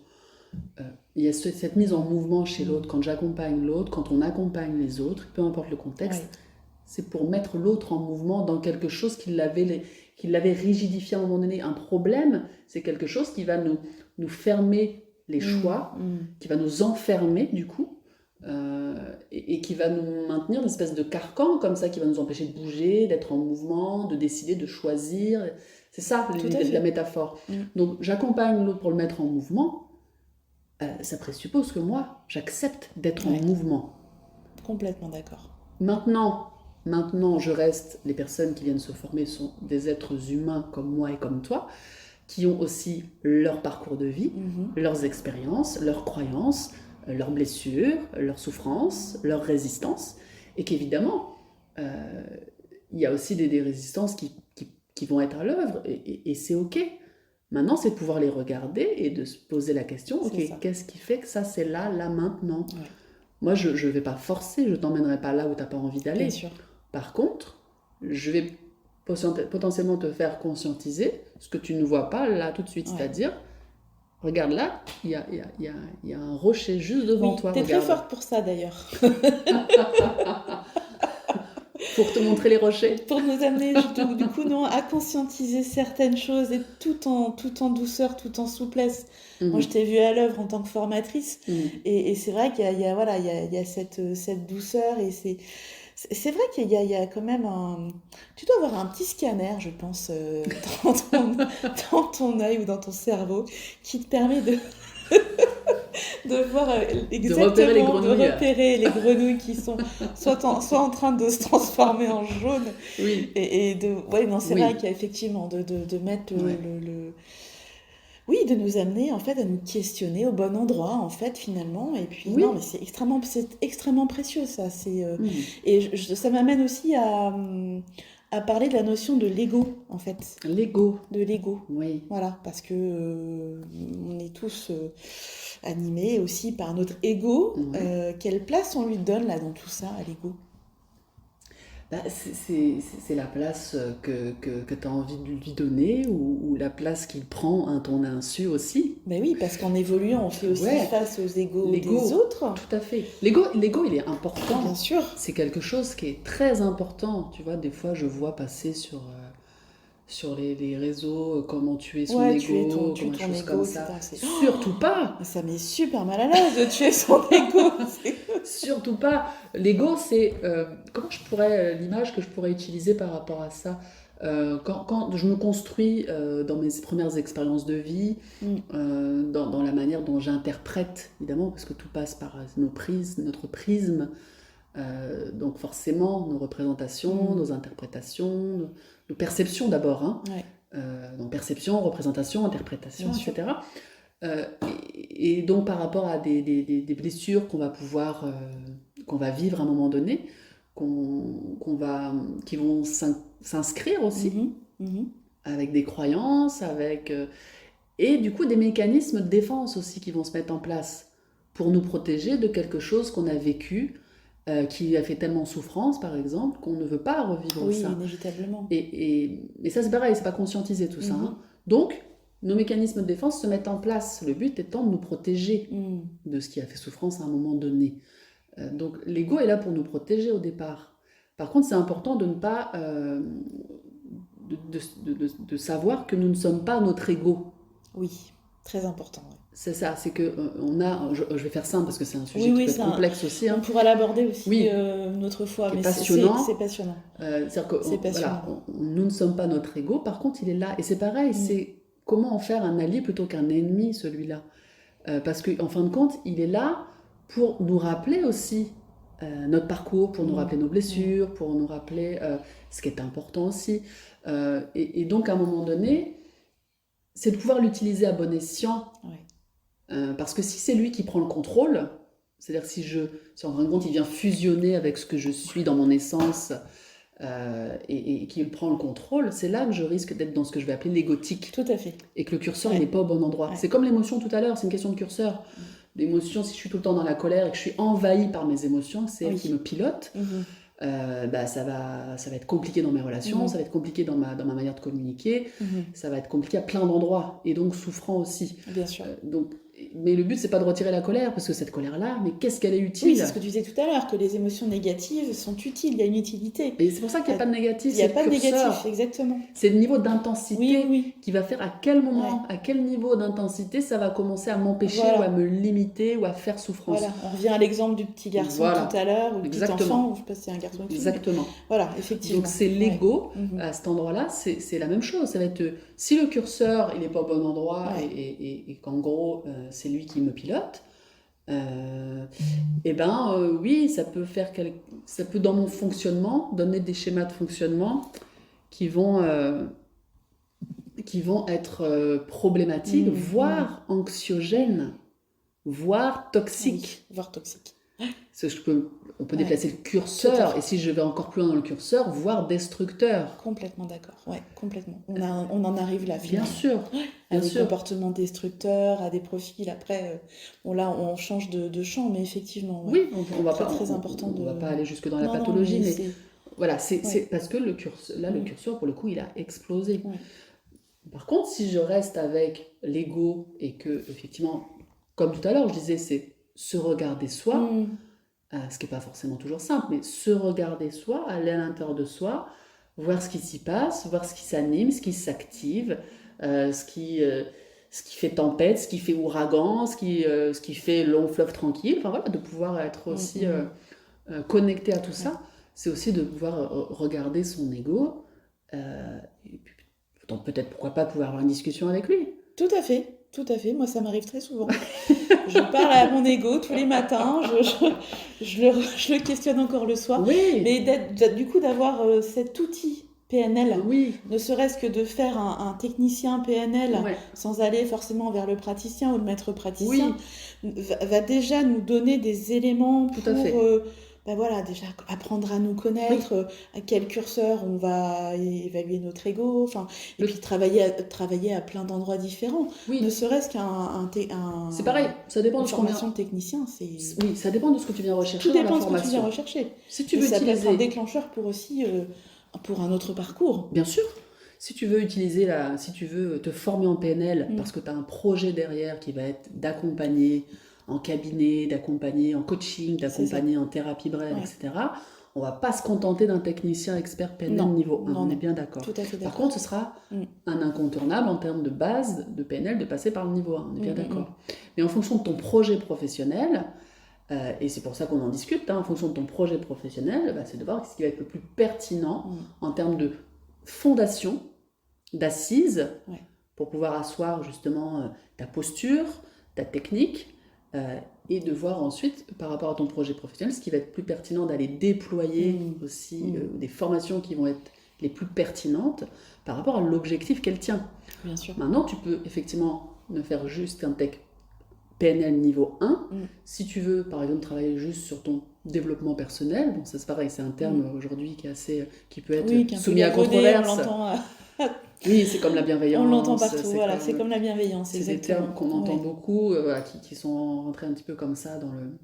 Il y a cette mise en mouvement chez l'autre. Quand j'accompagne l'autre, quand on accompagne les autres, peu importe le contexte, Ouais. c'est pour mettre l'autre en mouvement dans quelque chose qui l'avait rigidifié à un moment donné. Un problème, c'est quelque chose qui va nous fermer les Mm, choix, mm. qui va nous enfermer du coup, et qui va nous maintenir une espèce de carcan comme ça, qui va nous empêcher de bouger, d'être en mouvement, de décider, de choisir. C'est ça Tout à la fait. métaphore. Mm, Donc j'accompagne l'autre pour le mettre en mouvement. Ça présuppose que moi, j'accepte d'être en ouais. mouvement. Complètement d'accord. Maintenant, je reste, les personnes qui viennent se former sont des êtres humains comme moi et comme toi, qui ont aussi leur parcours de vie, Mhm. leurs expériences, leurs croyances, leurs blessures, leurs souffrances, leurs résistances, et qu'évidemment, euh, il y a aussi des résistances qui vont être à l'œuvre, et c'est OK. Maintenant, c'est de pouvoir les regarder et de se poser la question, OK, C'est ça. qu'est-ce qui fait que ça, c'est là, maintenant? Ouais. Moi, je ne vais pas forcer, je t'emmènerai pas là où tu n'as pas envie Bien d'aller. sûr. Par contre, je vais potentiellement te faire conscientiser ce que tu ne vois pas là tout de suite. Ouais. C'est-à-dire, regarde là, il y a un rocher juste devant Oui, toi, t'es très regarde. forte pour ça d'ailleurs. Pour te montrer les rochers. Pour nous amener du coup non, à conscientiser certaines choses et tout en douceur, tout en souplesse. Moi, je Mhm, t'ai vue à l'œuvre en tant que formatrice mhm. et c'est vrai voilà, il y a cette douceur et c'est vrai il y a quand même un... Tu dois avoir un petit scanner, je pense, dans dans ton œil ou dans ton cerveau qui te permet de voir De repérer les exactement, de grenouilles. repérer les grenouilles qui sont soit en train de se transformer en jaune Oui, et de... Ouais, non, c'est vrai oui, qu'il y a effectivement de mettre ouais. Oui, de nous amener en fait à nous questionner au bon endroit en fait finalement. Et puis non, mais Oui. c'est extrêmement précieux ça. Mhm. Et ça m'amène aussi à parler de la notion de l'ego en fait, L'ego. de l'ego. Oui. Voilà, parce que on est tous animés aussi par notre ego. Ouais. Quelle place on lui donne là dans tout ça à l'ego? Bah, c'est la place que tu as envie de lui donner ou la place qu'il prend à ton insu aussi. Ben oui, parce qu'en évoluant, on fait aussi Ouais, face aux égos des l'ego, autres. tout à fait. L'ego, il est Bien important. sûr. C'est quelque chose qui est très important. Tu vois, des fois, je vois passer sur les réseaux comment tuer son Ouais, ego, tu comment des ton choses comme ego, ça. etc. C'est... Surtout pas! Oh, ça met super mal à l'aise de tuer son ego. Surtout pas. L'ego, c'est comment je pourrais l'image que je pourrais utiliser par rapport à ça. Quand je me construis dans mes premières expériences de vie, Mm, dans la manière dont j'interprète, évidemment, parce que tout passe par notre prisme, donc forcément nos représentations, mm, nos interprétations, nos perceptions d'abord, hein. ouais, Donc perception, représentation, bien interprétation, sûr. etc. Euh, et donc par rapport à des blessures qu'on va vivre à un moment donné, qui vont s'inscrire aussi Mhm, mhm. avec des croyances, et du coup des mécanismes de défense aussi qui vont se mettre en place pour nous protéger de quelque chose qu'on a vécu, qui a fait tellement souffrance, par exemple, qu'on ne veut pas revivre Oui, ça. inévitablement. Et ça, c'est pareil, c'est pas conscientisé tout ça. Hein. Donc, nos mécanismes de défense se mettent en place. Le but étant de nous protéger de ce qui a fait souffrance à un moment donné. Donc, l'ego est là pour nous protéger au départ. Par contre, c'est important de ne pas... de savoir que nous ne sommes pas notre ego. Oui, très important. Ouais. C'est ça, c'est que on a... Je vais faire simple parce que c'est un sujet Oui, qui peut être complexe aussi. Hein. On pourra l'aborder aussi Oui. une autre fois, mais passionnant. C'est passionnant. C'est-à-dire que voilà, nous ne sommes pas notre ego, par contre il est là. Et c'est pareil, c'est comment en faire un allié plutôt qu'un ennemi, celui-là. Parce qu'en fin de compte, il est là pour nous rappeler aussi notre parcours, pour nous rappeler nos blessures, pour nous rappeler ce qui est important aussi. Et donc à un moment donné, c'est de pouvoir l'utiliser à bon escient. Ouais. Parce que si c'est lui qui prend le contrôle, c'est-à-dire si en fin de compte il vient fusionner avec ce que je suis dans mon essence et qu'il prend le contrôle, c'est là que je risque d'être dans ce que je vais appeler l'égotique. Tout à fait. Et que le curseur il n'est pas au bon endroit. Ouais. C'est comme l'émotion tout à l'heure, c'est une question de curseur. L'émotion, si je suis tout le temps dans la colère et que je suis envahie par mes émotions, c'est elle qui me pilote. Ça va être compliqué dans mes relations, ça va être compliqué dans ma manière de communiquer, ça va être compliqué à plein d'endroits et donc souffrant aussi. Bien sûr. Mais le but, c'est pas de retirer la colère, parce que cette colère-là, mais qu'est-ce qu'elle est utile? Oui, c'est ce que tu disais tout à l'heure, que les émotions négatives sont utiles, il y a une utilité. Et c'est pour ça qu'il n'y a pas de négatif. Il n'y a pas de négatif, exactement. C'est le niveau d'intensité qui va faire à quel moment, à quel niveau d'intensité ça va commencer à m'empêcher ou à me limiter ou à faire souffrance. Voilà, on revient à l'exemple du petit garçon tout à l'heure, ou du petit enfant, ou je sais pas si c'est un garçon ou une fille. Exactement. Voilà, effectivement. Donc c'est l'ego, à cet endroit-là, c'est la même chose. Ça va être, si le curseur, il n'est pas au bon endroit et qu'en gros, c'est lui qui me pilote, oui, ça peut dans mon fonctionnement donner des schémas de fonctionnement qui vont être problématiques, voire anxiogènes, voire toxiques. Oui, voire toxiques. On peut déplacer le curseur, et si je vais encore plus loin dans le curseur, voire destructeur. Complètement d'accord, complètement. On en arrive là, finalement. Bien sûr. À des comportements destructeurs, à des profils. Après, là, on change de champ, mais effectivement, oui, on va très important. On va pas aller jusque dans la pathologie, mais voilà, c'est parce que le curseur, pour le coup, il a explosé. Ouais. Par contre, si je reste avec l'ego et que, effectivement, comme tout à l'heure, je disais, c'est se regarder soi, ce qui n'est pas forcément toujours simple, mais se regarder soi, aller à l'intérieur de soi, voir ce qui s'y passe, voir ce qui s'anime, ce qui s'active, ce qui fait tempête, ce qui fait ouragan, ce qui fait long fleuve tranquille, enfin voilà, de pouvoir être aussi connecté à tout ça, c'est aussi de pouvoir regarder son ego, et puis, peut-être pourquoi pas pouvoir avoir une discussion avec lui. Tout à fait. Tout à fait, moi ça m'arrive très souvent. Je parle à mon ego tous les matins, je le questionne encore le soir. Oui. Mais du coup d'avoir cet outil PNL, ne serait-ce que de faire un technicien PNL sans aller forcément vers le praticien ou le maître praticien, va déjà nous donner des éléments pour... déjà apprendre à nous connaître, à quel curseur on va évaluer notre ego, et puis travailler à plein d'endroits différents. Ne serait-ce qu'un c'est pareil, ça dépend de formation de technicien, oui, ça dépend de ce que tu viens rechercher. Tout dépend de ce que tu viens rechercher. Si tu veux ça peut être un déclencheur pour aussi pour un autre parcours. Bien sûr. Si tu veux si tu veux te former en PNL parce que tu as un projet derrière qui va être d'accompagner en cabinet, d'accompagner en coaching, d'accompagner en thérapie brève, etc. On ne va pas se contenter d'un technicien expert PNL niveau 1, on est bien d'accord. Tout à fait d'accord. Par contre, ce sera un incontournable en termes de base de PNL de passer par le niveau 1, on est bien d'accord. Mais en fonction de ton projet professionnel, et c'est pour ça qu'on en discute, en fonction de ton projet professionnel, c'est de voir ce qui va être le plus pertinent en termes de fondation, d'assises, pour pouvoir asseoir justement ta posture, ta technique, et de voir ensuite, par rapport à ton projet professionnel, ce qui va être plus pertinent d'aller déployer aussi des formations qui vont être les plus pertinentes par rapport à l'objectif qu'elle tient. Bien sûr. Maintenant, tu peux effectivement ne faire juste un tech PNL niveau 1. Si tu veux, par exemple, travailler juste sur ton développement personnel, bon, ça c'est pareil, c'est un terme aujourd'hui qui peut être soumis à controverse. Oui, c'est comme la On l'entend bienveillance, partout, voilà, c'est comme la bienveillance, c'est des termes exactement. qu'on entend Ouais. beaucoup, voilà, qui sont rentrés un petit peu comme ça dans le...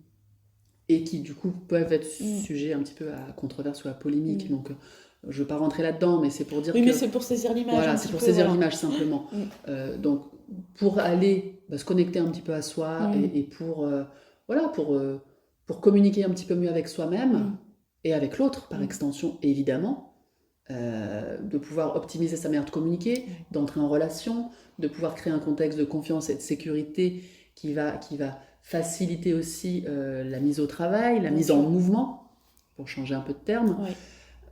Et qui du coup peuvent être Mm, sujets un petit peu à controverse ou à polémique. mm. Donc je ne veux pas rentrer là-dedans, mais c'est pour dire Oui, mais que c'est pour saisir l'image voilà, un c'est petit pour peu, saisir voilà. l'image simplement. Mm, Donc pour aller se connecter un petit peu à soi mm, et pour, voilà, pour communiquer un petit peu mieux avec soi-même mm, et avec l'autre par mm. extension évidemment, de pouvoir optimiser sa manière de communiquer, Ouais, d'entrer en relation, de pouvoir créer un contexte de confiance et de sécurité qui va faciliter aussi la mise au travail, la bien mise en sûr. mouvement, pour changer un peu de terme, Ouais.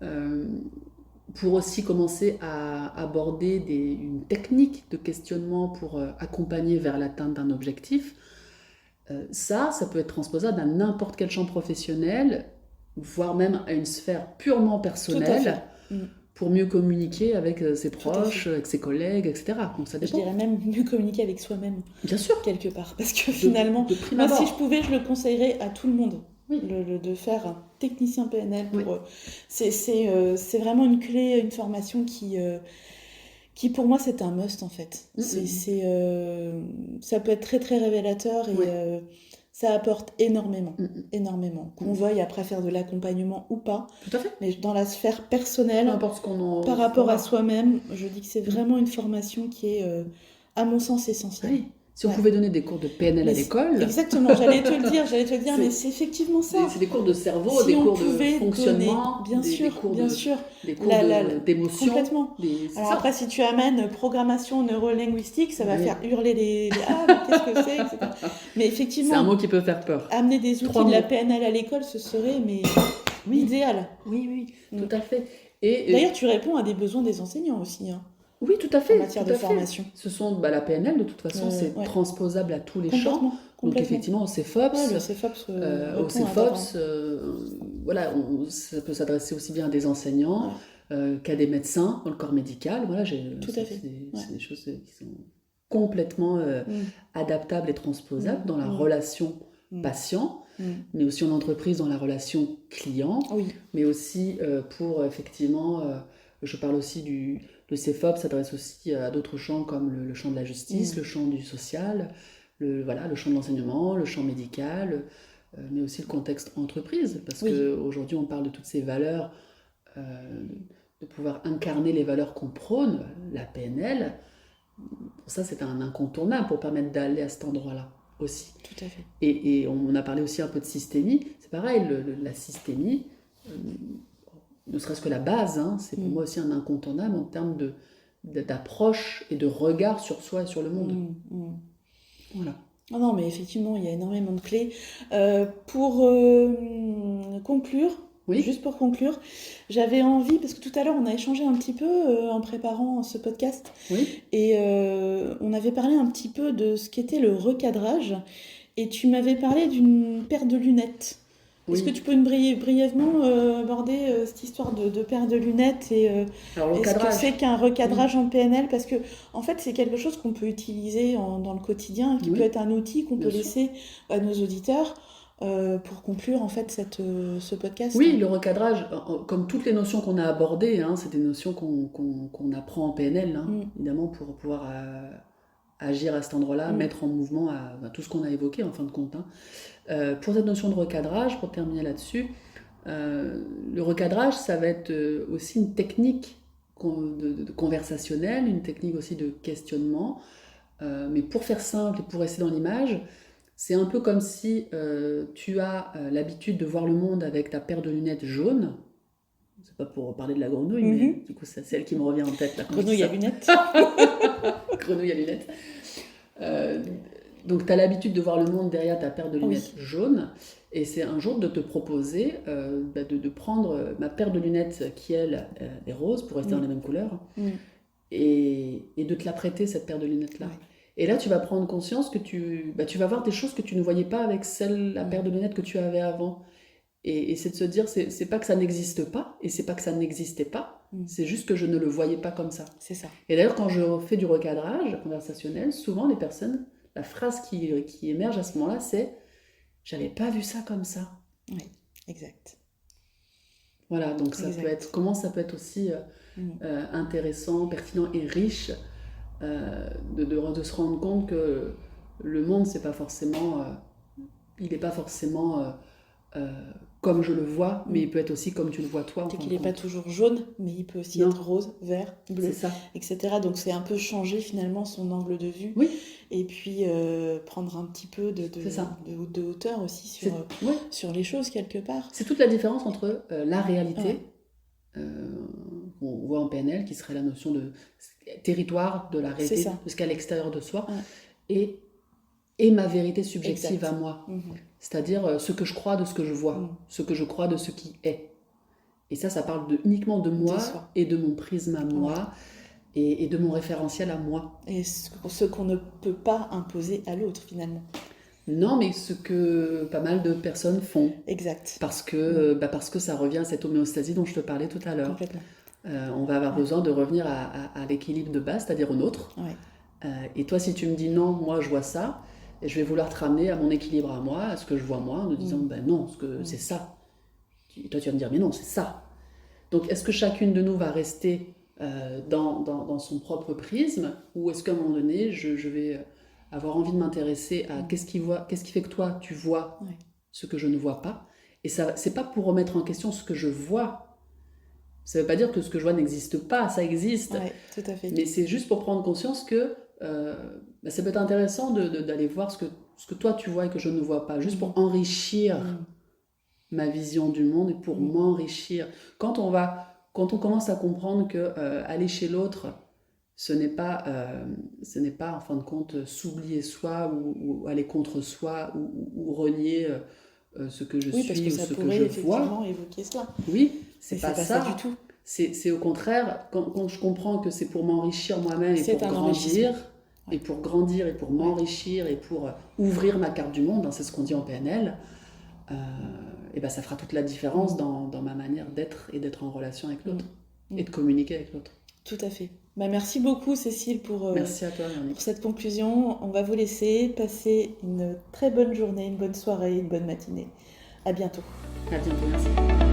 euh, pour aussi commencer à aborder une technique de questionnement pour accompagner vers l'atteinte d'un objectif. Ça peut être transposable à n'importe quel champ professionnel, voire même à une sphère purement Tout à personnelle, fait. Mm, pour mieux communiquer avec ses tout à proches, fait. avec ses collègues, etc. Donc ça Je dirais dépend. même mieux communiquer avec soi-même, Bien sûr, quelque part. Parce que finalement, de prime moi, si je abord. pouvais, je le conseillerais à tout le monde. Oui, De faire un technicien PNL oui. pour c'est vraiment une clé, une formation qui pour moi c'est un must en fait. Ça peut être très très révélateur et Oui. ça apporte énormément, Mm, mm, énormément. Qu'on mm. veuille après faire de l'accompagnement ou pas, Tout à fait. mais dans la sphère Peu personnelle, importe ce qu'on en... par rapport à Voilà. soi-même, je dis que c'est vraiment une formation qui est, à mon sens, essentielle. Oui. Si on Ouais. pouvait donner des cours de PNL à Mais l'école, exactement, j'allais te le dire, mais c'est c'est effectivement ça. c'est des cours de cerveau, Si des on cours de pouvait donner, fonctionnement, bien sûr, des cours de, d'émotion. complètement. C'est Alors ça. après, si tu amènes programmation neurolinguistique, ça va Oui. faire hurler ah, mais qu'est-ce que c'est, etc. Mais C'est un effectivement, mot qui peut faire peur. amener des 3 outils de la mots. PNL à l'école, ce serait mais Oui, l'idéal. oui, Mm. tout à fait. Et D'ailleurs, tu réponds à des besoins des enseignants aussi, hein, oui, tout à en fait, matière tout de à fait. formation. Ce sont la PNL, de toute façon, c'est Ouais, transposable à tous les champs. complètement, Donc complètement. effectivement, au Ouais, CEFOPS, le CEFOPS répond à ta CEFOPS, voilà, ça peut s'adresser aussi bien à des enseignants qu'à des médecins dans le corps médical. Voilà, tout à fait. c'est des choses qui sont complètement Mm, adaptables et transposables dans la mm, relation mm, patient, mm. mais aussi en entreprise dans la relation client, Oui, mais aussi pour effectivement, je parle aussi le CEFOP s'adresse aussi à d'autres champs comme le champ de la justice, le champ du social, voilà, le champ de l'enseignement, le champ médical, mais aussi le contexte entreprise, parce oui, qu'aujourd'hui on parle de toutes ces valeurs, euh, de pouvoir incarner les valeurs qu'on prône, la PNL, pour ça c'est un incontournable pour permettre d'aller à cet endroit-là aussi. tout à fait. Et on a parlé aussi un peu de systémie, c'est pareil, la systémie, ne serait-ce que la base, hein, c'est pour moi aussi un incontournable en termes d'approche et de regard sur soi et sur le monde. Voilà. Ah non, mais effectivement, il y a énormément de clés. Pour conclure, Oui, juste pour conclure, j'avais envie, parce que tout à l'heure on a échangé un petit peu en préparant ce podcast, oui, et on avait parlé un petit peu de ce qu'était le recadrage, et tu m'avais parlé d'une paire de lunettes. Est-ce que oui. tu peux brièvement aborder cette histoire de paire de lunettes et Alors le est-ce que cadrage, c'est qu'un recadrage oui, en PNL? Parce que en fait, c'est quelque chose qu'on peut utiliser dans le quotidien, qui peut oui, être un outil qu'on peut bien sûr. laisser à nos auditeurs pour conclure en fait ce podcast. Oui, le recadrage, comme toutes les notions qu'on a abordées, hein, c'est des notions qu'on apprend en PNL, hein, Mm, évidemment, pour pouvoir agir à cet endroit-là, mm, mettre en mouvement tout ce qu'on a évoqué en fin de compte, hein. Pour cette notion de recadrage, pour terminer là-dessus, le recadrage, ça va être aussi une technique de conversationnelle, une technique aussi de questionnement. Mais pour faire simple et pour rester dans l'image, c'est un peu comme si tu as l'habitude de voir le monde avec ta paire de lunettes jaunes. C'est pas pour parler de la grenouille, mais mhm. du coup, c'est celle qui me revient en tête là quand je dis Grenouille à ça. lunettes. Grenouille à lunettes. Euh, donc, tu as l'habitude de voir le monde derrière ta paire de lunettes Oui. jaunes, et c'est un jour de te proposer de prendre ma paire de lunettes qui, elle, est rose, pour rester dans Mm, les mêmes couleurs, mm, et de te la prêter, cette paire de lunettes-là. ouais. Et là, tu vas prendre conscience que tu vas voir des choses que tu ne voyais pas avec la paire de lunettes que tu avais avant. Et c'est de se dire, c'est pas que ça n'existe pas, et c'est pas que ça n'existait pas, Mm, c'est juste que je ne le voyais pas comme ça. c'est ça. Et d'ailleurs, quand je fais du recadrage conversationnel, souvent les personnes, la phrase qui émerge à ce moment-là, c'est « j'avais pas vu ça comme ça ». Oui, exact. Voilà, donc Exact. comment ça peut être aussi intéressant, pertinent et riche de se rendre compte que le monde, c'est pas forcément, il n'est pas forcément euh, comme je le vois, mais il peut être aussi comme tu le vois toi en C'est fin qu'il de n'est pas compte. toujours jaune, mais il peut aussi Non, être rose, vert, c'est bleu, ça. etc. Donc c'est un peu changer finalement son angle de vue Oui, et puis prendre un petit peu c'est ça. de hauteur aussi Oui, sur les choses quelque part. c'est toute la différence entre la Ouais, réalité, qu'on voit en PNL, qui serait la notion de territoire, de la c'est réalité, ça. de ce qu'il y a à l'extérieur de soi, Ouais, et, et ma vérité subjective à exact. moi. Mhm. C'est-à-dire ce que je crois de ce que je vois, Mhm. ce que je crois de ce qui est. Et ça parle uniquement de De moi soi. et de mon prisme à Ouais. moi et de mon référentiel à moi. Et ce qu'on ne peut pas imposer à l'autre finalement. Non, mais ce que pas mal de personnes font, Exact. parce que ça revient à cette homéostasie dont je te parlais tout à l'heure. Complètement. On va avoir Ouais. besoin de revenir à l'équilibre de base, c'est-à-dire au nôtre. Ouais. Et toi, si tu me dis non, moi je vois ça, et je vais vouloir te ramener à mon équilibre à moi, à ce que je vois moi, en me disant ben non, c'est ça. Et toi, tu vas me dire mais non, c'est ça. Donc, est-ce que chacune de nous va rester dans son propre prisme, ou est-ce qu'à un moment donné, je vais avoir envie de m'intéresser à qu'est-ce qui fait que toi, tu vois Ouais. ce que je ne vois pas. Et ça, c'est pas pour remettre en question ce que je vois. Ça veut pas dire que ce que je vois n'existe pas, ça existe. Ouais, tout à fait. Mais c'est juste pour prendre conscience que ça peut être intéressant d'aller voir ce que toi tu vois et que je ne vois pas, juste pour enrichir ma vision du monde et pour m'enrichir. Quand on commence à comprendre que aller chez l'autre, ce n'est pas en fin de compte s'oublier soi ou aller contre soi ou renier ce que je Oui, parce que suis ou ça ce que pourrait je effectivement vois. évoquer cela. Oui, Mais c'est c'est pas pas ça du ça. tout. C'est au contraire, quand je comprends que c'est pour m'enrichir moi-même et C'est pour un grandir, enrichissement. et Ouais. pour grandir et pour Ouais. m'enrichir et pour ouvrir ma carte du monde, hein, c'est ce qu'on dit en PNL, et ben ça fera toute la différence dans ma manière d'être et d'être en relation avec l'autre et de communiquer avec l'autre. Tout à fait. Bah, merci beaucoup Cécile Merci à toi, pour Véronique. cette conclusion. On va vous laisser passer une très bonne journée, une bonne soirée, une bonne matinée. À bientôt. À bientôt, merci.